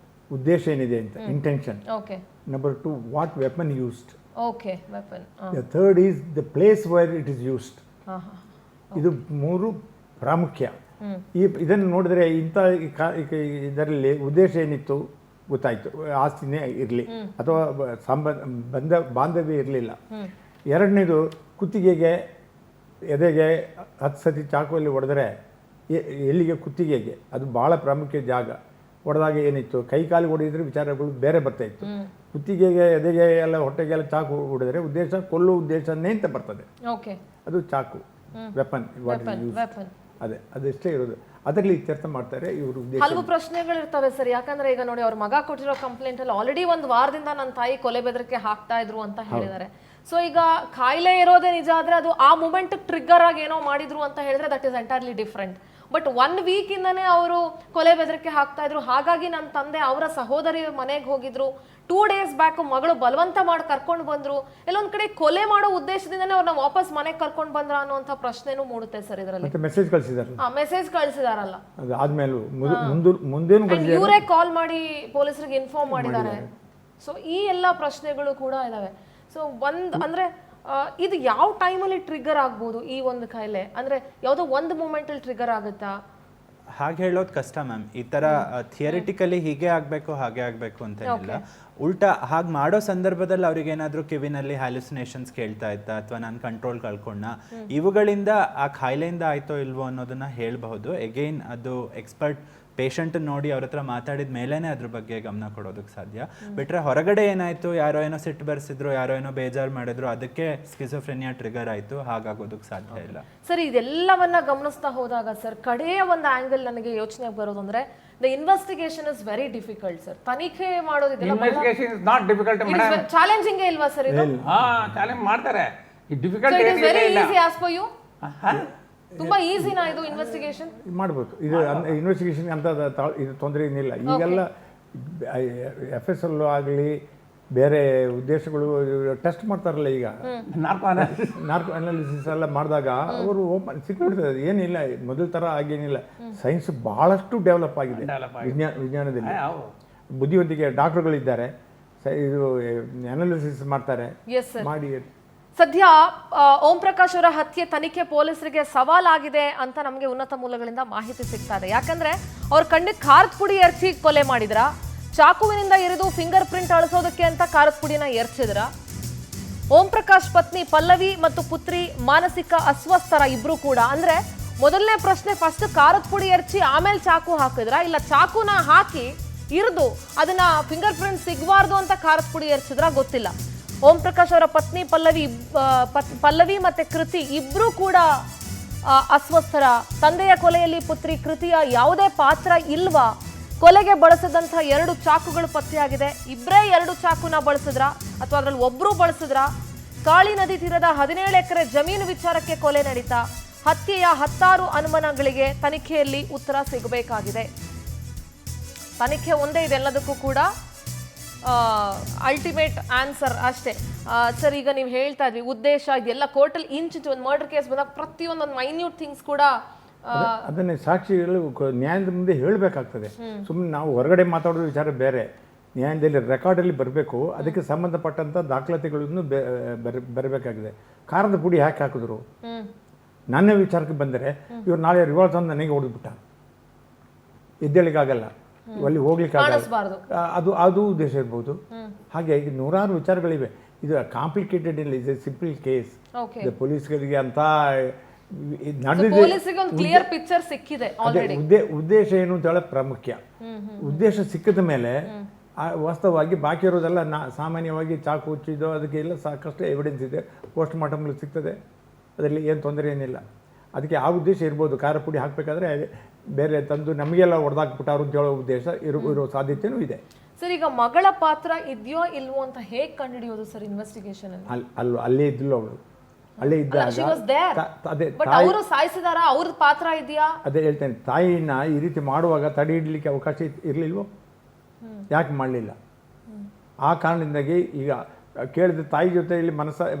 ಉದ್ದೇಶ ಏನಿದೆ ಅಂತ, intention. Okay number 2, what weapon used. Okay weapon. The third is the place where it is used. ಹಾಂ ಹಾಂ ಇದು 3 ಪ್ರಾಮುಖ್ಯ. ಇದನ್ನು ನೋಡಿದ್ರೆ ಇಂಥ ಇದರಲ್ಲಿ ಉದ್ದೇಶ ಏನಿತ್ತು ಗೊತ್ತಾಯ್ತು, ಆಸ್ತಿನೇ ಇರಲಿ ಅಥವಾ ಬಾಂಧವ್ಯ ಇರಲಿಲ್ಲ. ಎರಡನೇದು, ಕುತ್ತಿಗೆಗೆ ಎದೆಗೆ 10 ಸತಿ ಚಾಕುವಲ್ಲಿ ಹೊಡೆದ್ರೆ ಎಲ್ಲಿಗೆ, ಕುತ್ತಿಗೆಗೆ, ಅದು ಭಾಳ ಪ್ರಾಮುಖ್ಯ ಜಾಗ. ಹೊಡೆದಾಗ ಏನಿತ್ತು, ಕೈ ಕಾಲಿಗೆ ಹೊಡೆದಿದ್ರೆ ವಿಚಾರಗಳು ಬೇರೆ ಬರ್ತಾಯಿತ್ತು. ಕುತ್ತಿಗೆಗೆ ಎದೆಗೆ ಎಲ್ಲ ಹೊಟ್ಟೆಗೆಲ್ಲ ಚಾಕು ಹೊಡೆದ್ರೆ ಉದ್ದೇಶ ಕೊಲ್ಲೋ ಉದ್ದೇಶನೇ ಅಂತ ಬರ್ತದೆ. ಓಕೆ ಅದು ಚಾಕು, weapon, what is use. Weapon ಅದಷ್ಟೇ ಇರೋದು. ಅದರಲ್ಲಿ ಇತ್ಯರ್ಥ ಮಾಡ್ತಾರೆ ಇವರು ಉದ್ದೇಶ. ಹಲವು ಪ್ರಶ್ನೆಗಳಿರ್ತವೆ ಸರ್. ಯಾಕಂದ್ರೆ ಈಗ ನೋಡಿ, ಅವ್ರ ಮಗ ಕೊಟ್ಟಿರೋ ಕಂಪ್ಲೇಂಟ್ ಅಲ್ಲಿ ಆಲ್ರೆಡಿ 1 ವಾರದಿಂದ ನನ್ನ ತಾಯಿ ಕೊಲೆ ಬೆದರಿಕೆ ಹಾಕ್ತಾ ಇದ್ರು ಅಂತ ಹೇಳಿದ್ದಾರೆ. ಸೊ ಈಗ ಕಾಯಿಲೆ ಇರೋದೇ ನಿಜ ಆದ್ರೆ ಅದು ಆ ಮೂಮೆಂಟ್ ಟ್ರಿಗರ್ ಆಗಿ ಏನೋ ಮಾಡಿದ್ರು ಅಂತ ಹೇಳಿದ್ರೆ that is entirely different. But 1 week ಇಂದಾನೆ ಅವರು ಕೊಲೆ ಬೆದರಿಕೆ ಹಾಕ್ತಾ ಇದ್ರು. ಹಾಗಾಗಿ ನನ್ನ ತಂದೆ ಅವರ ಸಹೋದರಿ ಮನೆಗೆ ಹೋಗಿದ್ರು. 2 ಡೇಸ್ ಬ್ಯಾಕ್ ಮಗಳು ಬಲವಂತ ಮಾಡಿ ಕರ್ಕೊಂಡು ಬಂದ್ರು. ಎಲ್ಲೊಂದ್ ಕಡೆ ಕೊಲೆ ಮಾಡೋ ಉದ್ದೇಶದಿಂದನೇ ಅವ್ರನ್ನ ವಾಪಸ್ ಮನೆಗೆ ಕರ್ಕೊಂಡು ಬಂದ್ರ ಅನ್ನೋಂಥ ಪ್ರಶ್ನೆನೂ ಮೂಡುತ್ತೆ ಸರ್ ಇದರಲ್ಲಿ. ಮೆಸೇಜ್ ಕಳಿಸಿದಾರಲ್ಲ, ಮೆಸೇಜ್ ಕಳಿಸಿದಾರಲ್ಲ, ಅದು ಆದ್ಮೇಲೂ ಮುಂದೇನು ಇವರೇ ಕಾಲ್ ಮಾಡಿ ಪೊಲೀಸರಿಗೆ ಇನ್ಫಾರ್ಮ್ ಮಾಡಿದ್ದಾರೆ. ಸೊ ಈ ಎಲ್ಲ ಪ್ರಶ್ನೆಗಳು ಕೂಡ ಇದಾವೆ. ಸೊ ಅಂದ್ರೆ ಇದು ಯಾವ ಟೈಮಲ್ಲಿ ಟ್ರಿಗರ್ ಆಗ್ಬೋದು ಈ ಒಂದು ಕಾಯಿಲೆ? ಅಂದ್ರೆ ಯಾವುದೋ ಒಂದು ಮೂಮೆಂಟ್ ಅಲ್ಲಿ ಟ್ರಿಗರ್ ಆಗುತ್ತಾ? ಹಾಗೆ ಹೇಳೋದು ಕಷ್ಟ ಮ್ಯಾಮ್. ಈ ಥರ ಥಿಯರಿಟಿಕಲಿ ಹೀಗೆ ಆಗಬೇಕು ಹಾಗೆ ಆಗಬೇಕು ಅಂತ ಏನಿಲ್ಲ. ಉಲ್ಟಾ ಹಾಗೆ ಮಾಡೋ ಸಂದರ್ಭದಲ್ಲಿ ಅವ್ರಿಗೆ ಏನಾದರೂ ಕಿವಿನಲ್ಲಿ ಹ್ಯಾಲುಸಿನೇಷನ್ಸ್ ಕೇಳ್ತಾ ಇತ್ತಾ ಅಥವಾ ನಾನು ಕಂಟ್ರೋಲ್ ಕಳ್ಕೊಂಡ, ಇವುಗಳಿಂದ ಆ ಕಾಯಿಲೆಯಿಂದ ಆಯ್ತೋ ಇಲ್ವೋ ಅನ್ನೋದನ್ನ ಹೇಳಬಹುದು. ಎಗೈನ್ ಅದು ಎಕ್ಸ್ಪರ್ಟ್ ಪೇಷಂಟ್ ನೋಡಿ ಅವ್ರ ಹತ್ರ ಮಾತಾಡಿದ ಮೇಲೇ ಅದ್ರ ಬಗ್ಗೆ ಗಮನ ಕೊಡೋದಕ್ಕೆ ಸಾಧ್ಯ. ಬಿಟ್ರೆ ಹೊರಗಡೆ ಏನಾಯ್ತು, ಯಾರೋ ಏನೋ ಸಿಟ್ಟು ಬರ್ಸಿದ್ರು, ಯಾರೋ ಏನೋ ಬೇಜಾರು ಮಾಡಿದ್ರು, ಅದಕ್ಕೆ ಸ್ಕಿಜೋಫ್ರೆನಿಯಾ ಟ್ರಿಗರ್ ಆಯ್ತು, ಹಾಗಾಗೋದಕ್ಕೆ ಸಾಧ್ಯ ಇಲ್ಲ. ಸರ್, ಇದೆಲ್ಲವನ್ನ ಗಮನಿಸ್ತಾ ಹೋದಾಗ ಸರ್, ಕಡೆಯ ಒಂದು ಆಂಗಲ್ ನನಗೆ ಯೋಚನೆ ಬರೋದು ಅಂದ್ರೆ the investigation is very difficult sir. ತನಿಖೆ ಮಾಡೋದು investigation is not difficult madam. Challenging ಇಲ್ವಾ ಸರ್ ಇದು? ಚಾಲೆಂಜ್ ಮಾಡ್ತಾರೆ. ಈ difficult it is very easy as far you. ತುಂಬಾ ಈಸಿನಾ ಇದು ಇನ್ವೆಸ್ಟಿಗೇಷನ್? ಮಾಡ್ಬೋದು. ಇದು ಇನ್ವೆಸ್ಟಿಗೇಷನ್ ಅಂತ ಇದು ತೊಂದರೆ ಏನಿಲ್ಲ. ಈಗೆಲ್ಲ FSL ಆಗಲಿ ಬೇರೆ ಉದ್ದೇಶಗಳು ಟೆಸ್ಟ್ ಮಾಡ್ತಾರಲ್ಲ, ಈಗ ನಾರ್ಕೋ ಅನಾಲಿಸಿಸ್ ಎಲ್ಲ ಮಾಡಿದಾಗ ಅವರು ಓಪನ್ ಸಿಕ್ಬಿಡ್ತದೆ. ಏನಿಲ್ಲ, ಮೊದಲ ಥರ ಆಗೇನಿಲ್ಲ. ಸೈನ್ಸ್ ಭಾಳಷ್ಟು ಡೆವಲಪ್ ಆಗಿದೆ ವಿಜ್ಞಾನದಲ್ಲಿ. ಬುದ್ಧಿವಂತಿಕೆ ಡಾಕ್ಟರ್ಗಳಿದ್ದಾರೆ, ಇದು ಅನಾಲಿಸಿಸ್ ಮಾಡ್ತಾರೆ. ಮಾಡಿ ಸದ್ಯ ಓಂ ಪ್ರಕಾಶ್ ಅವರ ಹತ್ಯೆ ತನಿಖೆ ಪೊಲೀಸರಿಗೆ ಸವಾಲಾಗಿದೆ ಅಂತ ನಮಗೆ ಉನ್ನತ ಮೂಲಗಳಿಂದ ಮಾಹಿತಿ ಸಿಗ್ತಾ ಇದೆ. ಯಾಕಂದ್ರೆ ಅವ್ರ ಕಣ್ಣಿಗೆ ಖಾರದ ಪುಡಿ ಎರಚಿ ಕೊಲೆ ಮಾಡಿದ್ರ, ಚಾಕುವಿನಿಂದ ಇರಿದು ಫಿಂಗರ್ ಪ್ರಿಂಟ್ ಅಳಿಸೋದಕ್ಕೆ ಅಂತ ಖಾರದ ಪುಡಿನ ಎರಚಿದ್ರ. ಓಂ ಪ್ರಕಾಶ್ ಪತ್ನಿ ಪಲ್ಲವಿ ಮತ್ತು ಪುತ್ರಿ ಮಾನಸಿಕ ಅಸ್ವಸ್ಥರ ಇಬ್ರು ಕೂಡ. ಅಂದ್ರೆ ಮೊದಲನೇ ಪ್ರಶ್ನೆ, ಫಸ್ಟ್ ಖಾರದ ಪುಡಿ ಎರಚಿ ಆಮೇಲೆ ಚಾಕು ಹಾಕಿದ್ರ, ಇಲ್ಲ ಚಾಕುನ ಹಾಕಿ ಇರಿದು ಅದನ್ನ ಫಿಂಗರ್ ಪ್ರಿಂಟ್ ಸಿಗಬಾರ್ದು ಅಂತ ಖಾರದ ಪುಡಿ ಎರಚಿದ್ರ, ಗೊತ್ತಿಲ್ಲ. ಓಂ ಪ್ರಕಾಶ್ ಅವರ ಪತ್ನಿ ಪಲ್ಲವಿ ಮತ್ತೆ ಕೃತಿ ಇಬ್ರು ಕೂಡ ಅಸ್ವಸ್ಥರ. ತಂದೆಯ ಕೊಲೆಯಲ್ಲಿ ಪುತ್ರಿ ಕೃತಿಯ ಯಾವುದೇ ಪಾತ್ರ ಇಲ್ವಾ? ಕೊಲೆಗೆ ಬಳಸಿದಂತಹ 2 ಚಾಕುಗಳು ಪತ್ತೆಯಾಗಿದೆ. ಇಬ್ಬರೇ 2 ಚಾಕುನ ಬಳಸಿದ್ರ ಅಥವಾ ಅದ್ರಲ್ಲಿ ಒಬ್ರು ಬಳಸಿದ್ರ? ಕಾಳಿ ನದಿ ತೀರದ 17 ಎಕರೆ ಜಮೀನು ವಿಚಾರಕ್ಕೆ ಕೊಲೆ ನಡೀತಾ? ಹತ್ಯೆಯ 10 ಅನುಮಾನಗಳಿಗೆ ತನಿಖೆಯಲ್ಲಿ ಉತ್ತರ ಸಿಗಬೇಕಾಗಿದೆ. ತನಿಖೆ ಒಂದೇ ಇದೆಲ್ಲದಕ್ಕೂ ಕೂಡ ಅಲ್ಟಿಮೇಟ್ ಆನ್ಸರ್ ಅಷ್ಟೇ. ಸರ್, ಈಗ ನೀವು ಹೇಳ್ತಾ ಇದ್ವಿ ಉದ್ದೇಶ ಇದೆಲ್ಲ ಕೋರ್ಟಲ್ಲಿ ಇಂಚಿಂಚು ಒಂದು ಮರ್ಡರ್ ಕೇಸ್ ಬಂದಾಗ ಪ್ರತಿಯೊಂದೊಂದು ಮೈನ್ಯೂಟ್ ಥಿಂಗ್ಸ್ ಕೂಡ ಅದನ್ನೇ ಸಾಕ್ಷಿಗಳು ನ್ಯಾಯದ ಮುಂದೆ ಹೇಳಬೇಕಾಗ್ತದೆ. ಸುಮ್ಮನೆ ನಾವು ಹೊರಗಡೆ ಮಾತಾಡೋ ವಿಚಾರ ಬೇರೆ, ನ್ಯಾಯದಲ್ಲಿ ರೆಕಾರ್ಡಲ್ಲಿ ಬರಬೇಕು. ಅದಕ್ಕೆ ಸಂಬಂಧಪಟ್ಟಂಥ ದಾಖಲಾತಿಗಳನ್ನು ಬರಬೇಕಾಗಿದೆ. ಖಾರದ ಪುಡಿ ಯಾಕೆ ಹಾಕಿದ್ರು? ನನ್ನ ವಿಚಾರಕ್ಕೆ ಬಂದರೆ ಇವ್ರು ನಾಳೆ ರಿವಾಲ್ವ್ ತಂದು ನನಗೆ ಹೊಡೆದ್ಬಿಟ್ಟ, ಎದ್ದೇಳಿಗಾಗಲ್ಲ, ಅಲ್ಲಿ ಹೋಗ್ಲಿಕ್ಕೆ ಅದು ಉದ್ದೇಶ ಇರ್ಬೋದು. ಹಾಗೆ ಈಗ 100 ವಿಚಾರಗಳಿವೆ. ಇದು ಕಾಂಪ್ಲಿಕೇಟೆಡ್ ಇಲ್ಲ, ಇದು ಸಿಂಪಲ್ ಕೇಸ್. ಪೊಲೀಸ್ಗಳಿಗೆ ಅಂತ ಉದ್ದೇಶ ಏನು ಅಂತ ಹೇಳೋದು ಪ್ರಾಮುಖ್ಯ. ಉದ್ದೇಶ ಸಿಕ್ಕಿದ ಮೇಲೆ ವಾಸ್ತವವಾಗಿ ಬಾಕಿ ಇರೋದೆಲ್ಲ ಸಾಮಾನ್ಯವಾಗಿ ಚಾಕು ಹುಚ್ಚಿದ್ದು ಅದಕ್ಕೆಲ್ಲ ಸಾಕಷ್ಟು ಎವಿಡೆನ್ಸ್ ಇದೆ, ಪೋಸ್ಟ್ ಮಾರ್ಟಮ್ಗಳು ಸಿಗ್ತದೆ, ಅದರಲ್ಲಿ ಏನು ತೊಂದರೆ ಏನಿಲ್ಲ. ಅದಕ್ಕೆ ಆ ಉದ್ದೇಶ ಇರ್ಬೋದು. ಖಾರ ಪುಡಿ ಹಾಕಬೇಕಾದ್ರೆ ಬೇರೆ ತಂದು ನಮಗೆಲ್ಲ ಹೊಡೆದಾಕ್ಬಿಟ್ಟಾರು ಅಂತ ಹೇಳೋ ಉದ್ದೇಶ ಇರೋ ಸಾಧ್ಯತೆಯೂ ಇದೆ. ಸರ್, ಈಗ ಮಗಳ ಪಾತ್ರ ಇದೆಯೋ ಇಲ್ವೋ ಅಂತ ಹೇಗೆ ಕಂಡುಹಿಡಿಯೋದು ಸರ್ ಇನ್ವೆಸ್ಟಿಗೇಷನ್ ಅಲ್ಲಿ? ಅಲ್ಲೇ ಇದ್ದಿಲ್ಲ ಅವಳು, ಅಲ್ಲೇ ಇದ್ದಾಗ ಅದೇ ಅವರು ಸಾಯಿಸಿದಾರ, ಅವ್ರ ಪಾತ್ರ ಇದೆಯಾ? ಅದೇ ಹೇಳ್ತೇನೆ, ತಾಯಿನ ಈ ರೀತಿ ಮಾಡುವಾಗ ತಡೆ ಹಿಡಲಿಕ್ಕೆ ಅವಕಾಶ ಇರಲಿಲ್ವೋ? ಯಾಕೆ ಮಾಡಲಿಲ್ಲ? ಆ ಕಾರಣದಿಂದಾಗಿ ಈಗ ಕೇಳಿದ ತಾಯಿ ಜೊತೆಯಲ್ಲಿ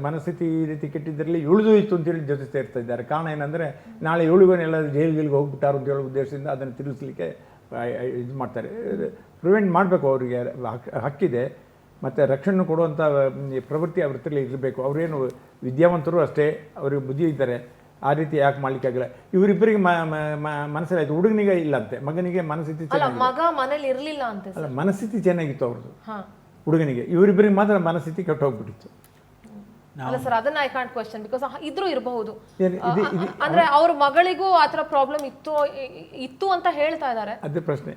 ಮನಸ್ಥಿತಿ ಈ ರೀತಿ ಕೆಟ್ಟಿದ್ದರಲ್ಲಿ ಇಳಿದು ಇತ್ತು ಅಂತೇಳಿ ಜೊತೆ ಇರ್ತಾ ಇದ್ದಾರೆ. ಕಾರಣ ಏನಂದರೆ ನಾಳೆ ಇಳುವನೆಲ್ಲ ಜೈಲಿಗೆ ಹೋಗ್ಬಿಟ್ಟಾರು ಅಂತ ಹೇಳೋ ಉದ್ದೇಶದಿಂದ ಅದನ್ನು ತಿಳಿಸ್ಲಿಕ್ಕೆ ಇದು ಮಾಡ್ತಾರೆ. ಪ್ರಿವೆಂಟ್ ಮಾಡಬೇಕು, ಅವರಿಗೆ ಹಕ್ಕಿದೆ, ಮತ್ತು ರಕ್ಷಣೆ ಕೊಡುವಂಥ ಪ್ರವೃತ್ತಿ ಅವ್ರ ಹತ್ರ ಇರಬೇಕು. ಅವರೇನು ವಿದ್ಯಾವಂತರು ಅಷ್ಟೇ, ಅವ್ರಿಗೆ ಬುದ್ಧಿ ಇದ್ದಾರೆ, ಆ ರೀತಿ ಯಾಕೆ ಮಾಡ್ಲಿಕ್ಕೆ ಆಗಿಲ್ಲ. ಇವರಿಬ್ಬರಿಗೆ ಮನಸ್ಸಲ್ಲಿ ಆಯಿತು, ಹುಡುಗನಿಗೆ ಇಲ್ಲಂತೆ, ಮಗನಿಗೆ ಮನಸ್ಥಿತಿ ಚೆನ್ನಾಗಿ, ಮಗ ಮನೇಲಿ ಇರ್ಲಿಲ್ಲ ಅಂತೆ ಅಲ್ಲ ಮನಸ್ಥಿತಿ ಚೆನ್ನಾಗಿತ್ತು ಅವ್ರದ್ದು, ಹಾ ಹುಡುಗನಿಗೆ. ಇವರಿಬ್ಬರಿಗೆ ಮಾತ್ರ ಮನಸ್ಥಿತಿ ಕೆಟ್ಟು ಹೋಗ್ಬಿಟ್ಟಿತ್ತು. ಅಲ್ಲ ಸರ್, ಅದನ್ನ ಐ ಕಾಂಟ್ ಕ್ವೆಶ್ಚನ್ ಬಿಕಾಸ್ ಇದ್ರೂ ಇರಬಹುದು. ಏನು ಅಂದ್ರೆ ಅವ್ರ ಮಗಳಿಗೂ ಆತರ ಪ್ರಾಬ್ಲಮ್ ಇತ್ತು ಅಂತ ಹೇಳ್ತಾ ಇದ್ದಾರೆ. ಅದೇ ಪ್ರಶ್ನೆ.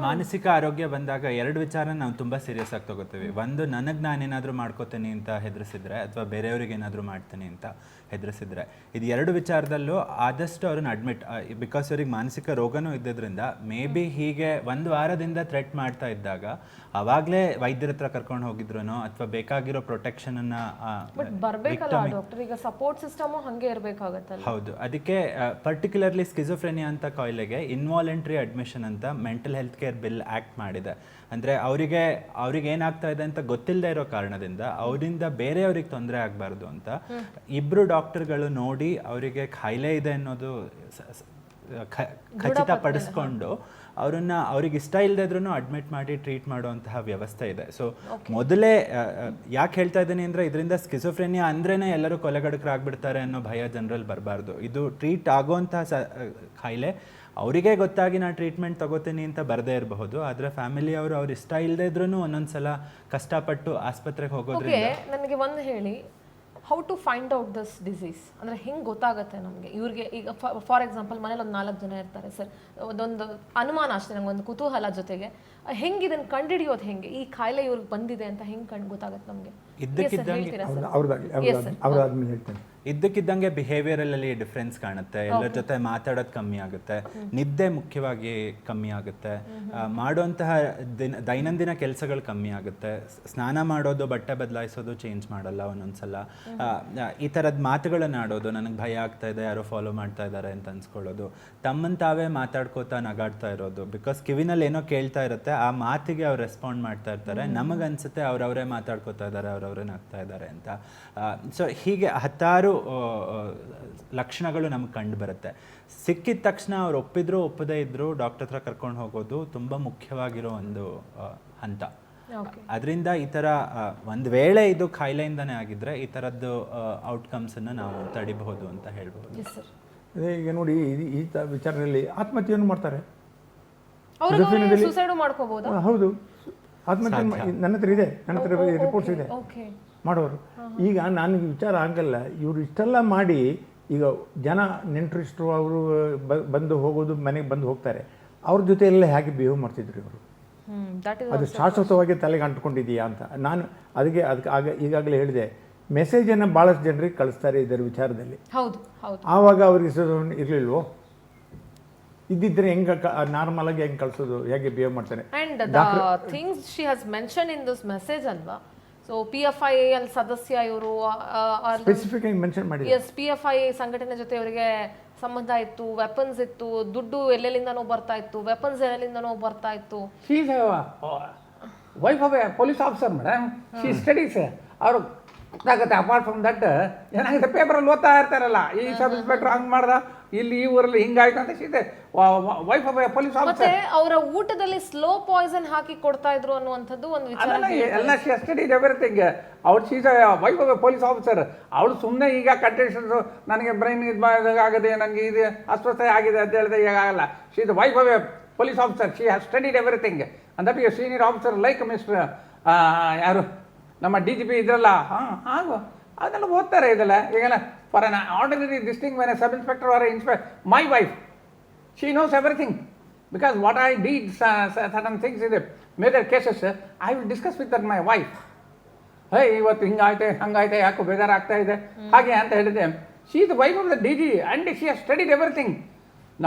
ಮಾನಸಿಕ ಆರೋಗ್ಯ ಬಂದಾಗ ಎರಡು ವಿಚಾರ ನಾವು ತುಂಬ ಸೀರಿಯಸ್ ಆಗಿ ತಗೋತೀವಿ. ಒಂದು, ನನಗೆ ನಾನೇನಾದರೂ ಮಾಡ್ಕೋತೀನಿ ಅಂತ ಹೆದರಿಸಿದ್ರೆ, ಅಥವಾ ಬೇರೆಯವ್ರಿಗೆ ಏನಾದರೂ ಮಾಡ್ತೀನಿ ಅಂತ ಹೆದರಿಸಿದ್ರೆ, ಇದು ಎರಡು ವಿಚಾರದಲ್ಲೂ ಆದಷ್ಟು ಅವ್ರನ್ನ ಅಡ್ಮಿಟ್, ಬಿಕಾಸ್ ಅವ್ರಿಗೆ ಮಾನಸಿಕ ರೋಗನೂ ಇದ್ದಿದ್ದರಿಂದ ಮೇ ಬಿ ಹೀಗೆ ಒಂದು ವಾರದಿಂದ ಥ್ರೆಟ್ ಮಾಡ್ತಾ ಇದ್ದಾಗ ಅವಾಗಲೇ ವೈದ್ಯರ ಹತ್ರ ಕರ್ಕೊಂಡು ಹೋಗಿದ್ರು, ಅಥವಾ ಬೇಕಾಗಿರೋ ಪ್ರೊಟೆಕ್ಷನನ್ನು ಬರ್ಬೇಕಲ್ಲ ಡಾಕ್ಟರ್, ಈಗ ಸಪೋರ್ಟ್ ಸಿಸ್ಟಮು ಹಂಗೆ ಇರಬೇಕಾಗತ್ತಲ್ಲ. ಹೌದು, ಅದಕ್ಕೆ ಪರ್ಟಿಕ್ಯುಲರ್ಲಿ ಸ್ಕಿಜೋಫ್ರೆನಿಯಾ ಅಂತ ಕಾಯಿಲೆಗೆ ಇನ್ವಾಲಂಟ್ರಿ ಅಡ್ಮಿಷನ್ ಅಂತ mental health care bill act ಮಾಡಿದೆ. ಅಂದರೆ ಅವ್ರಿಗೆ ಏನಾಗ್ತಾ ಇದೆ ಅಂತ ಗೊತ್ತಿಲ್ಲದೆ ಇರೋ ಕಾರಣದಿಂದ ಅವರಿಂದ ಬೇರೆಯವ್ರಿಗೆ ತೊಂದರೆ ಆಗಬಾರ್ದು ಅಂತ ಇಬ್ಬರು ಡಾಕ್ಟರ್ಗಳು ನೋಡಿ ಅವರಿಗೆ ಕಾಯಿಲೆ ಇದೆ ಅನ್ನೋದು ಖಚಿತಪಡಿಸ್ಕೊಂಡು ಅವ್ರಿಗೆ ಇಷ್ಟ ಇಲ್ಲದೆ ಇದ್ರೂ ಅಡ್ಮಿಟ್ ಮಾಡಿ ಟ್ರೀಟ್ ಮಾಡುವಂತಹ ವ್ಯವಸ್ಥೆ ಇದೆ. ಸೊ ಮೊದಲೇ ಯಾಕೆ ಹೇಳ್ತಾ ಇದ್ದೀನಿ ಅಂದರೆ, ಇದರಿಂದ ಸ್ಕಿಜೋಫ್ರೆನಿಯಾ ಅಂದ್ರೇ ಎಲ್ಲರೂ ಕೊಲೆಗಡಕರಾಗ್ಬಿಡ್ತಾರೆ ಅನ್ನೋ ಭಯ ಜನರಲ್ಲಿ ಬರಬಾರ್ದು. ಇದು ಟ್ರೀಟ್ ಆಗುವಂತಹ ಕಾಯಿಲೆ. ಅವರಿಗೆ ಗೊತ್ತಾಗಿ ನಾನು ಟ್ರೀಟ್ಮೆಂಟ್ ತಗೋತೀನಿ ಅಂತ ಬರದೇ ಇರಬಹುದು, ಆದರೆ ಫ್ಯಾಮಿಲಿಯವರು ಅವ್ರು ಇಷ್ಟ ಇಲ್ಲದೆ ಇದ್ರೂ ಒಂದೊಂದ್ಸಲ ಕಷ್ಟಪಟ್ಟು ಆಸ್ಪತ್ರೆಗೆ ಹೋಗೋದ್ರಿಂದ. ನನಗೆ ಒಂದು ಹೇಳಿ, how to find out this disease ಅಂದರೆ ಹೆಂಗೆ ಗೊತ್ತಾಗುತ್ತೆ ನಮಗೆ? ಇವ್ರಿಗೆ ಈಗ ಫಾರ್ ಎಕ್ಸಾಂಪಲ್ ಮನೇಲಿ ಒಂದು 4 ಜನ ಇರ್ತಾರೆ ಸರ್, ಒಂದೊಂದು ಅನುಮಾನ ಅಷ್ಟೇ, ನಂಗೊಂದು ಕುತೂಹಲ ಜೊತೆಗೆ ಹೆಂಗೆ ಇದನ್ನು ಕಂಡುಹಿಡಿಯೋದು, ಹೆಂಗೆ ಈ ಕಾಯಿಲೆ ಇವ್ರಿಗೆ ಬಂದಿದೆ ಅಂತ ಹೆಂಗೆ ಗೊತ್ತಾಗುತ್ತೆ ನಮಗೆ? ಇದ್ದಕ್ಕಿದ್ದಂಗೆ ಬಿಹೇವಿಯರಲ್ಲಿ ಡಿಫ್ರೆನ್ಸ್ ಕಾಣುತ್ತೆ, ಎಲ್ಲರ ಜೊತೆ ಮಾತಾಡೋದು ಕಮ್ಮಿ ಆಗುತ್ತೆ, ನಿದ್ದೆ ಮುಖ್ಯವಾಗಿ ಕಮ್ಮಿ ಆಗುತ್ತೆ, ಮಾಡುವಂತಹ ದೈನಂದಿನ ಕೆಲಸಗಳು ಕಮ್ಮಿ ಆಗುತ್ತೆ, ಸ್ನಾನ ಮಾಡೋದು, ಬಟ್ಟೆ ಬದಲಾಯಿಸೋದು ಚೇಂಜ್ ಮಾಡಲ್ಲ ಒಂದೊಂದ್ಸಲ, ಈ ಥರದ ಮಾತುಗಳನ್ನು ಆಡೋದು, ನನಗೆ ಭಯ ಆಗ್ತಾ ಇದೆ, ಯಾರೋ ಫಾಲೋ ಮಾಡ್ತಾ ಇದ್ದಾರೆ ಅಂತ ಅನ್ಸ್ಕೊಳ್ಳೋದು, ತಮ್ಮನ್ನು ತಾವೇ ಮಾತಾಡ್ಕೋತಾ ನಗಾಡ್ತಾ ಇರೋದು, ಬಿಕಾಸ್ ಕಿವಿನಲ್ಲಿ ಏನೋ ಕೇಳ್ತಾ ಇರುತ್ತೆ, ಆ ಮಾತಿಗೆ ಅವ್ರು ರೆಸ್ಪಾಂಡ್ ಮಾಡ್ತಾ ಇರ್ತಾರೆ, ನಮಗನ್ಸುತ್ತೆ ಅವ್ರವರೇ ಮಾತಾಡ್ಕೋತಾ ಇದ್ದಾರೆ, ಅವ್ರವರೇ ನಗ್ತಾ ಇದ್ದಾರೆ ಅಂತ. ಸೊ ಹೀಗೆ ಹತ್ತಾರು ಲಕ್ಷಣಗಳು ನಮ್ಗೆ ಕಂಡು ಬರುತ್ತೆ. ಸಿಕ್ಕಿದ ತಕ್ಷಣ ಅವ್ರು ಒಪ್ಪಿದ್ರು ಒಪ್ಪದೇ ಇದ್ರು ಡಾಕ್ಟರ್ ಹತ್ರ ಕರ್ಕೊಂಡು ಹೋಗೋದು ತುಂಬ ಮುಖ್ಯವಾಗಿರೋ ಒಂದು ಹಂತ. ಅದರಿಂದ ಈ ಥರ ಒಂದು ವೇಳೆ ಇದು ಕಾಯಿಲೆಯಿಂದನೇ ಆಗಿದ್ರೆ ಈ ಥರದ್ದು ಔಟ್ಕಮ್ಸನ್ನು ನಾವು ತಡಿಬಹುದು ಅಂತ ಹೇಳ್ಬೋದು. ಅದೇ ಈಗ ನೋಡಿ, ಈ ವಿಚಾರದಲ್ಲಿ ಆತ್ಮಹತ್ಯೆಯನ್ನು ಮಾಡ್ತಾರೆ. ಹೌದು, ಆತ್ಮಹತ್ಯೆ ನನ್ನ ಹತ್ರ ಇದೆ, ನನ್ನ ಹತ್ರ ರಿಪೋರ್ಟ್ಸ್ ಇದೆ ಮಾಡೋರು. ಈಗ ನನಗೆ ವಿಚಾರ ಆಗಲ್ಲ, ಇವರು ಇಷ್ಟೆಲ್ಲ ಮಾಡಿ ಈಗ ಜನ ನೆಂಟರಿಷ್ಟರು ಅವರು ಬಂದು ಹೋಗೋದು, ಮನೆಗೆ ಬಂದು ಹೋಗ್ತಾರೆ, ಅವ್ರ ಜೊತೆ ಎಲ್ಲ ಹೇಗೆ ಬಿಹೇವ್ ಮಾಡ್ತಿದ್ರು ಇವರು? ಅದು ಶಾಶ್ವತವಾಗಿ ತಲೆಗೆ ಅಂಟ್ಕೊಂಡಿದೆಯಾ ಅಂತ ನಾನು ಅದಕ್ಕೆ ಈಗಾಗಲೇ ಹೇಳಿದೆ, ಮೆಸೇಜನ್ನು ಭಾಳಷ್ಟು ಜನರಿಗೆ ಕಳಿಸ್ತಾರೆ ಇದರ ವಿಚಾರದಲ್ಲಿ. ಆವಾಗ ಅವ್ರಿಗೆ ಇರಲಿಲ್ವೋ? ಇದ್ದಿದ್ರೆ ಹೆಂಗೆ ನಾರ್ಮಲ್ ಆಗಿ ಹೆಂಗೆ ಕಳಿಸೋದು, ಹೇಗೆ ಬಿಹೇವ್ ಮಾಡ್ತಾರೆ? And the things she has mention in this message ಅಲ್ವಾ? ಸೊ PFI ಅಲ್ಲಿ ಸದಸ್ಯ ಇವರು ಸ್ಪೆಸಿಫಿಕ್ ಆಗಿ ಮೆನ್ಷನ್ ಮಾಡಿ, ಎಸ್ PFI ಸಂಘಟನೆ ಜೊತೆ ಅವರಿಗೆ ಸಂಬಂಧ ಇತ್ತು, ವೆಪನ್ಸ್ ಇತ್ತು, ದುಡ್ಡು ಎಲ್ಲೆಲ್ಲಿಂದನೋ ಬರ್ತಾ ಇತ್ತು, ವೆಪನ್ಸ್ ಎಲ್ಲೆಲ್ಲಿಂದನೋ ಬರ್ತಾ ಇತ್ತು. Wife of a police officer madam, she studies. ಅವರು ಗೊತ್ತಾಗುತ್ತೆ. ಅಪಾರ್ಟ್ ಫ್ರಮ್ ದಟ್ ಏನಾಗುತ್ತೆ, ಪೇಪರಲ್ಲಿ ಓದ್ತಾ ಇರ್ತಾರಲ್ಲ, ಈ ಸಬ್ ಇನ್ಸ್ಪೆಕ್ಟರ್ ಹಂಗೆ ಮಾಡ್ದ, ಇಲ್ಲಿ ಈ ಊರಲ್ಲಿ ಹಿಂಗಾಯ್ತು ಅಂತ. ಸೀದೆ wife of a police officer. ಮತ್ತೆ ಅವರ ಊಟದಲ್ಲಿ ಸ್ಲೋ ಪಾಯ್ಸನ್ ಹಾಕಿ ಕೊಡ್ತಾ ಇದ್ರು ಅನ್ನುವಂಥದ್ದು ಒಂದು ವಿಚಾರ. ಎಲ್ಲ ಶಿ ಸ್ಟಡೀಡ್ ಎವ್ರಿಥಿಂಗ್. ಅವ್ರು she's wife of a police officer. ಅವಳು ಸುಮ್ಮನೆ ಈಗ ಕಂಡೀಷನ್ಸು, ನನಗೆ ಬ್ರೈನ್ ಆಗದೆ, ನನಗೆ ಇದು ಅಸ್ವಸ್ಥ ಆಗಿದೆ ಅಂತ ಹೇಳಿದ್ರೆ ಈಗ ಆಗಲ್ಲ. She is wife of a police officer, she has studied everything. And that a senior officer like mister ಯಾರು ನಮ್ಮ DGP ಇದ್ರಲ್ಲ, ಹಾಗೂ ಅದೆಲ್ಲ ಓದ್ತಾರೆ ಇದೆಲ್ಲ. ಈಗೆಲ್ಲ for an ordinary this thing when a sub inspector or my wife, she knows everything, because what I did certain things ಇದೆ major cases, I will discuss with my wife. ಇವತ್ತು ಹಿಂಗಾಯ್ತೆ ಹಂಗಾಯ್ತೆ, ಯಾಕೋ ಬೇಜಾರಾಗ್ತಾ ಇದೆ ಹಾಗೆ ಅಂತ ಹೇಳಿದೆ. She is the wife of the DG and she has studied everything,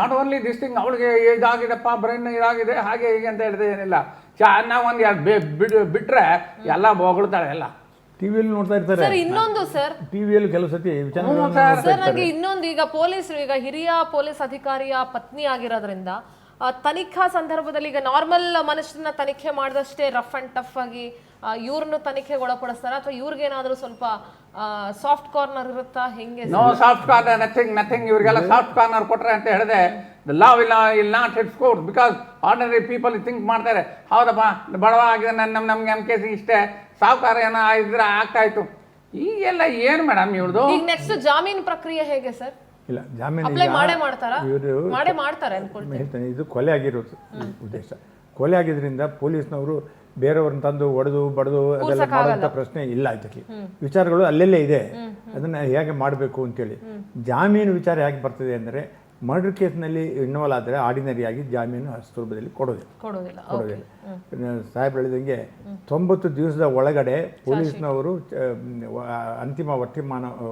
not only this thing. ಅವಳಿಗೆ ಇದಾಗಿದೆಪ್ಪ, ಬ್ರೈನ್ ಇದಾಗಿದೆ ಹಾಗೆ ಹೀಗೆ ಅಂತ ಹೇಳಿದೆ ಏನಿಲ್ಲ. ನಾವು ಒಂದು ಎರಡು ಬಿಟ್ರೆ ಎಲ್ಲ ಹೊಗಳ್ತಾಳೆ. ಎಲ್ಲ ಟಿವಿಯಲ್ಲಿ ನೋಡ್ತಾ ಇರ್ತಾರೆ. ಇನ್ನೊಂದು ಸರ್, ಟಿವಿಯಲ್ಲಿ ಕೆಲವು ಸತಿ ಸರ್ ನನಗೆ ಇನ್ನೊಂದು, ಈಗ ಪೊಲೀಸರು, ಈಗ ಹಿರಿಯ ಪೊಲೀಸ್ ಅಧಿಕಾರಿಯ ಪತ್ನಿ ಆಗಿರೋದ್ರಿಂದ ತನಿಖಾ ಸಂದರ್ಭದಲ್ಲಿ ಈಗ ನಾರ್ಮಲ್ ಮನುಷ್ಯನ ತನಿಖೆ ಮಾಡಿದಷ್ಟೇ ರಫ್ ಅಂಡ್ ಟಫ್ ಆಗಿ ಇವ್ರನ್ನು ತನಿಖೆಗೆ ಒಳಪಡಿಸ್ತಾರ ಅಥವಾ ಇವ್ರಿಗೇನಾದ್ರೂ ಸ್ವಲ್ಪ ಸಾಫ್ಟ್ ಕಾರ್ನರ್ ಇರುತ್ತಾ ಹೆಂಗೆ ನೋ ಸಾಫ್ಟ್ ಕಾರ್ನರ್, ನಥಿಂಗ್. ಇವರಿಗೆಲ್ಲ ಸಾಫ್ಟ್ ಕಾರ್ನರ್ ಕೊಟ್ರೆ ಅಂತ ಹೇಳಿದೆ the law will not hits court, because ordinary people think ಮಾಡ್ತಾರೆ, ಹೌದಪ್ಪ ಬಡವ ಆಗಿದೆ ನಮ್ಗೆ ಕೇಸ್ ಇಷ್ಟೇ, ಸಾಹುಕಾರ ಏನೋ ಇದ್ರೆ ಆಗ್ತಾ ಇತ್ತು. ಈಗೆಲ್ಲ ಏನು ಮೇಡಮ್ ಇವ್ರದ್ದು? ಈಗ ನೆಕ್ಸ್ಟ್ ಜಾಮೀನು ಪ್ರಕ್ರಿಯೆ ಹೇಗೆ ಸರ್? ಇಲ್ಲ, ಜಾಮೀನು ಅಪ್ಲೈ ಮಾಡೇ ಮಾಡ್ತಾರಾ? ಇವರು ಮಾಡ್ತಾರೆ ಅನ್ಕೊಳ್ತೀನಿ. ಹೇಳ್ತಾನೆ, ಇದು ಕೊಲೆ ಆಗಿರೋದು ಉದ್ದೇಶ. ಕೊಲೆ ಆಗಿದ್ರಿಂದ ಪೊಲೀಸ್ನವರು ಬೇರೆಯವ್ರನ್ನ ತಂದು ಹೊಡೆದು ಬಡದು ಅದೆಲ್ಲ ಮಾಡುವಂಥ ಪ್ರಶ್ನೆ ಇಲ್ಲ. ಇದಕ್ಕೆ ವಿಚಾರಗಳು ಅಲ್ಲೆಲ್ಲೇ ಇದೆ, ಅದನ್ನು ಹೇಗೆ ಮಾಡಬೇಕು ಅಂತೇಳಿ. ಜಾಮೀನು ವಿಚಾರ ಹೇಗೆ ಬರ್ತದೆ ಅಂದರೆ, ಮರ್ಡರ್ ಕೇಸ್ನಲ್ಲಿ ಇನ್ವಾಲ್ವ್ ಆದರೆ ಆರ್ಡಿನರಿಯಾಗಿ ಜಾಮೀನು ಅಷ್ಟು ರೂಪದಲ್ಲಿ ಕೊಡೋದಿಲ್ಲ. ಸಾಹೇಬ್ ಹೇಳಿದಂಗೆ 90 ದಿವಸದ ಒಳಗಡೆ ಪೊಲೀಸ್ನವರು ಅಂತಿಮ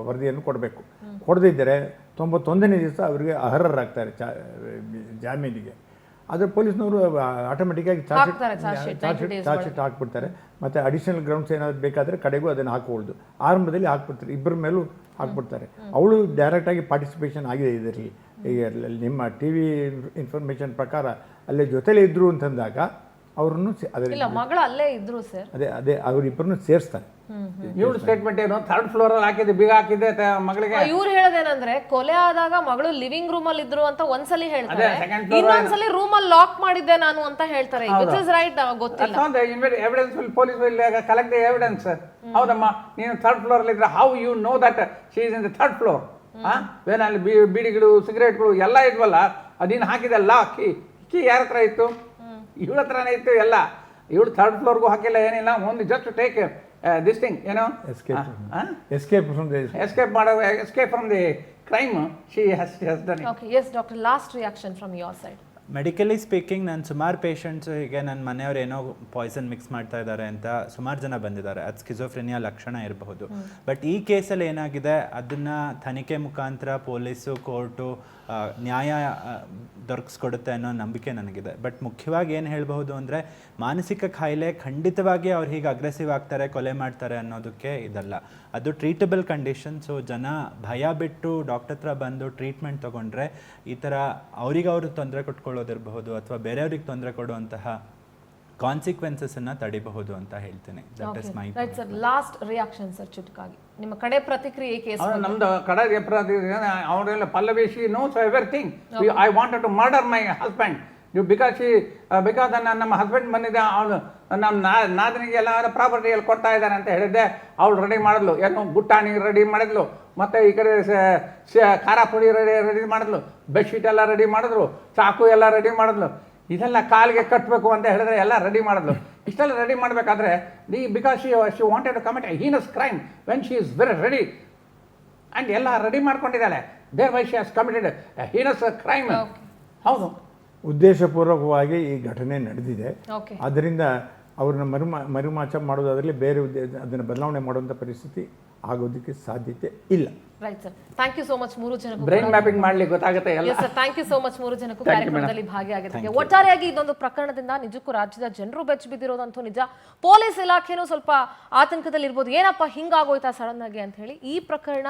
ವರದಿಯನ್ನು ಕೊಡಬೇಕು. ಕೊಡದಿದ್ದರೆ 91ನೇ ದಿವಸ ಅವರಿಗೆ ಅರ್ಹರಾಗ್ತಾರೆ ಜಾಮೀನಿಗೆ. ಆದರೆ ಪೊಲೀಸ್ನವರು ಆಟೋಮೆಟಿಕ್ಕಾಗಿ ಚಾರ್ಜ್ ಶೀಟ್ ಹಾಕ್ಬಿಡ್ತಾರೆ. ಮತ್ತು ಅಡಿಷನಲ್ ಗ್ರೌಂಡ್ಸ್ ಏನಾದ್ರು ಬೇಕಾದರೆ ಕಡೆಗೂ ಅದನ್ನು ಹಾಕ್ಬೋದು. ಆರಂಭದಲ್ಲಿ ಹಾಕ್ಬಿಡ್ತಾರೆ, ಇಬ್ಬರ ಮೇಲೂ ಹಾಕ್ಬಿಡ್ತಾರೆ. ಅವಳು ಡೈರೆಕ್ಟಾಗಿ ಪಾರ್ಟಿಸಿಪೇಷನ್ ಆಗಿದೆ ಇದರಲ್ಲಿ. ಈಗ ನಿಮ್ಮ ಟಿ ವಿ ಇನ್ಫಾರ್ಮೇಷನ್ ಪ್ರಕಾರ ಅಲ್ಲೇ ಜೊತೆಲೇ ಇದ್ದರು ಅಂತಂದಾಗ ಅವ್ರನ್ನು ಮಗಳು ಅಲ್ಲೇ ಇದ್ರು ಸರ್. ಅದೇ ಅವರಿಬ್ಬರನ್ನು ಸೇರಿಸ್ತಾರೆ. ಇವಳು ಸ್ಟೇಟ್ಮೆಂಟ್ ಏನು, 3rd ಫ್ಲೋರ್ ಅಲ್ಲಿ ಹಾಕಿದ್ದೆ, ಬೀಗ ಹಾಕಿದ್ದೆ ಮಗಳಿಗೆ. ಇವ್ರು ಹೇಳೋದೇನಂದ್ರೆ ಕೊಲೆ ಆದಾಗ ಮಗಳು ಲಿವಿಂಗ್ ರೂಮ್ ಅಲ್ಲಿ ಇದ್ರು ಅಂತ ಒಂದ್ಸಲಿ ಹೇಳ್ತಾರೆ, ಇನ್ನೊಂದ್ಸಲಿ ರೂಮ್ ಅಲ್ಲಿ ಲಾಕ್ ಮಾಡಿದ್ದೆ ನಾನು ಅಂತ ಹೇಳ್ತಾರೆ. ವಿಚ್ ಇಸ್ ರೈಟ್ ಗೊತ್ತಿಲ್ಲ. Evidence police will collect the evidence. ಹೌದಮ್ಮ, ನೀನು 3rd ಫ್ಲೋರ್ ಅಲ್ಲಿ ಇದ್ರೆ how you know that she is in the 3rd floor? ಅಲ್ಲಿ ಬೀಡಿಗಳು ಸಿಗರೇಟ್ಗಳು ಎಲ್ಲ ಇದ್ವಲ್ಲ, ಅದೇನು ಹಾಕಿದೆ ಲಾಕ್, ಕೀ ಯಾರ ಹತ್ರ ಇತ್ತು? ಇವಳ ಹತ್ರನೇ ಇತ್ತು ಎಲ್ಲ. ಇವಳು 3rd ಫ್ಲೋರ್ಗೂ ಹಾಕಿಲ್ಲ, ಏನಿಲ್ಲ. Only just take this thing, ಏನೋ escape from the crime she has done it. Okay, yes doctor, last reaction from your side. Medically speaking, ನಾನು ಸುಮಾರು ಪೇಷಂಟ್ಸ್ ಹೀಗೆ ನನ್ನ ಮನೆಯವ್ರು ಏನೋ ಪಾಯ್ಸನ್ ಮಿಕ್ಸ್ ಮಾಡ್ತಾ ಇದ್ದಾರೆ ಅಂತ ಸುಮಾರು ಜನ ಬಂದಿದ್ದಾರೆ. ಅದು ಸ್ಕಿಜೋಫ್ರೆನಿಯಾ ಲಕ್ಷಣ ಇರಬಹುದು. ಬಟ್ ಈ ಕೇಸಲ್ಲಿ ಏನಾಗಿದೆ, ಅದನ್ನು ತನಿಖೆ ಮುಖಾಂತರ ಪೊಲೀಸು, ಕೋರ್ಟು ನ್ಯಾಯ ದೊರಕಿಸ್ಕೊಡುತ್ತೆ ಅನ್ನೋ ನಂಬಿಕೆ ನನಗಿದೆ. ಬಟ್ ಮುಖ್ಯವಾಗಿ ಏನು ಹೇಳಬಹುದು ಅಂದರೆ, ಮಾನಸಿಕ ಕಾಯಿಲೆ ಖಂಡಿತವಾಗಿ ಅವ್ರು ಹೀಗೆ ಅಗ್ರೆಸಿವ್ ಆಗ್ತಾರೆ, ಕೊಲೆ ಮಾಡ್ತಾರೆ ಅನ್ನೋದಕ್ಕೆ ಇದಲ್ಲ. ಅದು ಟ್ರೀಟಬಲ್ ಕಂಡೀಷನ್. ಸೊ ಜನ ಭಯ ಬಿಟ್ಟು ಡಾಕ್ಟರ್ ಹತ್ರ ಬಂದು ಟ್ರೀಟ್ಮೆಂಟ್ ತೊಗೊಂಡ್ರೆ ಈ ಥರ ಅವ್ರಿಗೆ ತೊಂದರೆ ಕೊಟ್ಕೊಳ್ಳೋದಿರಬಹುದು ಅಥವಾ ಬೇರೆಯವ್ರಿಗೆ ತೊಂದರೆ ಕೊಡುವಂತಹ ಕಾನ್ಸಿಕ್ವೆನ್ಸಸ್ಸನ್ನು ತಡಿಬಹುದು ಅಂತ ಹೇಳ್ತೀನಿ. That is my right sir. Last reaction sir, ಚುಟುಕಾಗಿ ನಿಮ್ಮ ಕಡೆ ಪ್ರತಿಕ್ರಿಯೆ ಕೇಸ್. ನಮ್ದು ಕಡೆ ಪ್ರತಿಕ್ರಿಯೆ ಅವರೆಲ್ಲ Pallavi, she knows everything. I wanted to murder my husband because ನಮ್ಮ ಹಸ್ಬೆಂಡ್ ಬಂದಿದ್ದೆ, ಅವಳು ನಮ್ಮ ನಾದನಿಗೆ ಎಲ್ಲ ಪ್ರಾಪರ್ಟಿಯಲ್ಲಿ ಕೊಡ್ತಾ ಇದ್ದಾನೆ ಅಂತ ಹೇಳಿದ್ದೆ. ಅವಳು ರೆಡಿ ಮಾಡಿದ್ಲು, ಏನು ಗುಟ್ಟಾಣಿ ರೆಡಿ ಮಾಡಿದ್ಲು, ಮತ್ತು ಈ ಕಡೆ ಖಾರ ಪುಡಿ ರೆಡಿ ಮಾಡಿದ್ಲು, ಬೆಡ್ಶೀಟ್ ಎಲ್ಲ ರೆಡಿ ಮಾಡಿದ್ರು, ಚಾಕು ಎಲ್ಲ ರೆಡಿ ಮಾಡಿದ್ಲು. ಇದೆಲ್ಲ ಕಾಲಿಗೆ ಕಟ್ಟಬೇಕು ಅಂತ ಹೇಳಿದ್ರೆ ಎಲ್ಲ ರೆಡಿ ಮಾಡಿದ್ಲು. ಇಷ್ಟೆಲ್ಲ ರೆಡಿ ಮಾಡಬೇಕಾದ್ರೆ because she wanted to commit a heinous crime when she is very ready and ಎಲ್ಲ ರೆಡಿ ಮಾಡ್ಕೊಂಡಿದ್ದಾಳೆ. There why she has committed a heinous crime. ಹೌದು, ಉದ್ದೇಶಪೂರ್ವಕವಾಗಿ ಈ ಘಟನೆ ನಡೆದಿದೆ. ಆದ್ದರಿಂದ ಅವ್ರನ್ನ ಮರುಮಾಚ ಮಾಡೋದಾದ್ರಲ್ಲಿ ಬೇರೆ ಅದನ್ನು ಬದಲಾವಣೆ ಮಾಡುವಂಥ ಪರಿಸ್ಥಿತಿ ಆಗೋದಕ್ಕೆ ಸಾಧ್ಯತೆ ಇಲ್ಲ. Right sir, thank you so much ಮೂರು ಜನಕ್ಕೂ. ಬ್ರೈನ್ ಮ್ಯಾಪಿಂಗ್ ಮಾಡ್ಲಿಕ್ಕೆ ಗೊತ್ತಾಗುತ್ತೆ ಎಲ್ಲ. Sir, thank you so much ಮೂರು ಜನಕ್ಕೂ ಕಾರ್ಯಕ್ರಮದಲ್ಲಿ ಭಾಗಿಯಾಗಿದ್ದಕ್ಕೆ. ಒಟ್ಟಾರೆಯಾಗಿ ಇದೊಂದು ಪ್ರಕರಣದಿಂದ ನಿಜಕ್ಕೂ ರಾಜ್ಯದ ಜನರು ಬೆಚ್ಚ ಬಿದ್ದಿರೋದಂತೂ ನಿಜ. ಪೊಲೀಸ್ ಇಲಾಖೆನೂ ಸ್ವಲ್ಪ ಆತಂಕದಲ್ಲಿ ಇರ್ಬೋದು, ಏನಪ್ಪ ಹಿಂಗಾಗೋಯ್ತಾ ಸಡನ್ ಆಗಿ ಅಂತ ಹೇಳಿ. ಈ ಪ್ರಕರಣ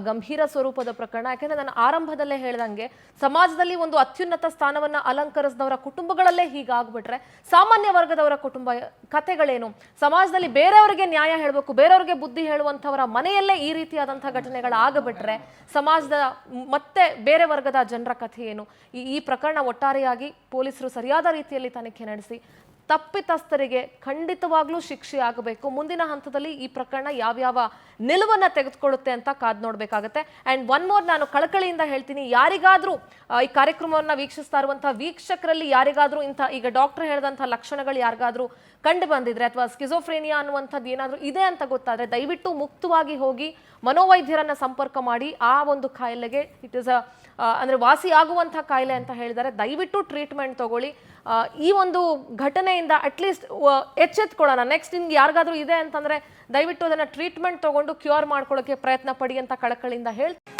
ಗಂಭೀರ ಸ್ವರೂಪದ ಪ್ರಕರಣ. ಯಾಕೆಂದ್ರೆ ನಾನು ಆರಂಭದಲ್ಲೇ ಹೇಳ್ದಂಗೆ, ಸಮಾಜದಲ್ಲಿ ಒಂದು ಅತ್ಯುನ್ನತ ಸ್ಥಾನವನ್ನ ಅಲಂಕರಿಸಿದವರ ಕುಟುಂಬಗಳಲ್ಲೇ ಹೀಗಾಗ್ಬಿಟ್ರೆ ಸಾಮಾನ್ಯ ವರ್ಗದವರ ಕುಟುಂಬ ಕಥೆಗಳೇನು? ಸಮಾಜದಲ್ಲಿ ಬೇರೆಯವರಿಗೆ ನ್ಯಾಯ ಹೇಳಬೇಕು, ಬೇರೆಯವರಿಗೆ ಬುದ್ಧಿ ಹೇಳುವಂಥವರ ಮನೆಯಲ್ಲೇ ಈ ರೀತಿಯಾದಂತಹ ಘಟನೆಗಳಾಗಬಿಟ್ರೆ ಸಮಾಜದ ಮತ್ತೆ ಬೇರೆ ವರ್ಗದ ಜನರ ಕಥೆ ಏನು? ಈ ಪ್ರಕರಣ ಒಟ್ಟಾರೆಯಾಗಿ ಪೊಲೀಸರು ಸರಿಯಾದ ರೀತಿಯಲ್ಲಿ ತನಿಖೆ ನಡೆಸಿ ತಪ್ಪಿತಸ್ಥರಿಗೆ ಖಂಡಿತವಾಗ್ಲೂ ಶಿಕ್ಷೆ ಆಗಬೇಕು. ಮುಂದಿನ ಹಂತದಲ್ಲಿ ಈ ಪ್ರಕರಣ ಯಾವ್ಯಾವ ನಿಲುವನ್ನ ತೆಗೆದುಕೊಳ್ಳುತ್ತೆ ಅಂತ ಕಾದ್ ನೋಡ್ಬೇಕಾಗತ್ತೆ. ಅಂಡ್ ಒನ್ ಮೋರ್, ನಾನು ಕಳಕಳಿಯಿಂದ ಹೇಳ್ತೀನಿ, ಯಾರಿಗಾದ್ರೂ ಈ ಕಾರ್ಯಕ್ರಮವನ್ನ ವೀಕ್ಷಿಸ್ತಾ ಇರುವಂತಹ ವೀಕ್ಷಕರಲ್ಲಿ ಯಾರಿಗಾದ್ರೂ ಇಂಥ ಈಗ ಡಾಕ್ಟರ್ ಹೇಳಿದಂತಹ ಲಕ್ಷಣಗಳು ಯಾರಿಗಾದ್ರೂ ಕಂಡು ಬಂದಿದ್ರೆ ಅಥವಾ ಸ್ಕಿಜೋಫ್ರೇನಿಯಾ ಅನ್ನುವಂಥದ್ದು ಏನಾದರೂ ಇದೆ ಅಂತ ಗೊತ್ತಾದ್ರೆ ದಯವಿಟ್ಟು ಮುಕ್ತವಾಗಿ ಹೋಗಿ ಮನೋವೈದ್ಯರನ್ನ ಸಂಪರ್ಕ ಮಾಡಿ. ಆ ಒಂದು ಕಾಯಿಲೆಗೆ ಇಟ್ ಇಸ್ ಅಂದ್ರೆ ವಾಸಿ ಆಗುವಂತಹ ಕಾಯಿಲೆ ಅಂತ ಹೇಳಿದರೆ ದಯವಿಟ್ಟು ಟ್ರೀಟ್ಮೆಂಟ್ ತಗೊಳ್ಳಿ. ಈ ಒಂದು ಘಟನೆಯಿಂದ ಅಟ್ಲೀಸ್ಟ್ ಎಚ್ಚೆತ್ಕೊಳ್ಳೋಣ. ನೆಕ್ಸ್ಟ್ ನಿಮ್ಗೆ ಯಾರಿಗಾದ್ರೂ ಇದೆ ಅಂತಂದ್ರೆ ದಯವಿಟ್ಟು ಅದನ್ನ ಟ್ರೀಟ್ಮೆಂಟ್ ತಗೊಂಡು ಕ್ಯೂರ್ ಮಾಡ್ಕೊಳ್ಳೋಕೆ ಪ್ರಯತ್ನ ಪಡಿ ಅಂತ ಕಳಕಳಿಯಿಂದ ಹೇಳ್ತೀನಿ.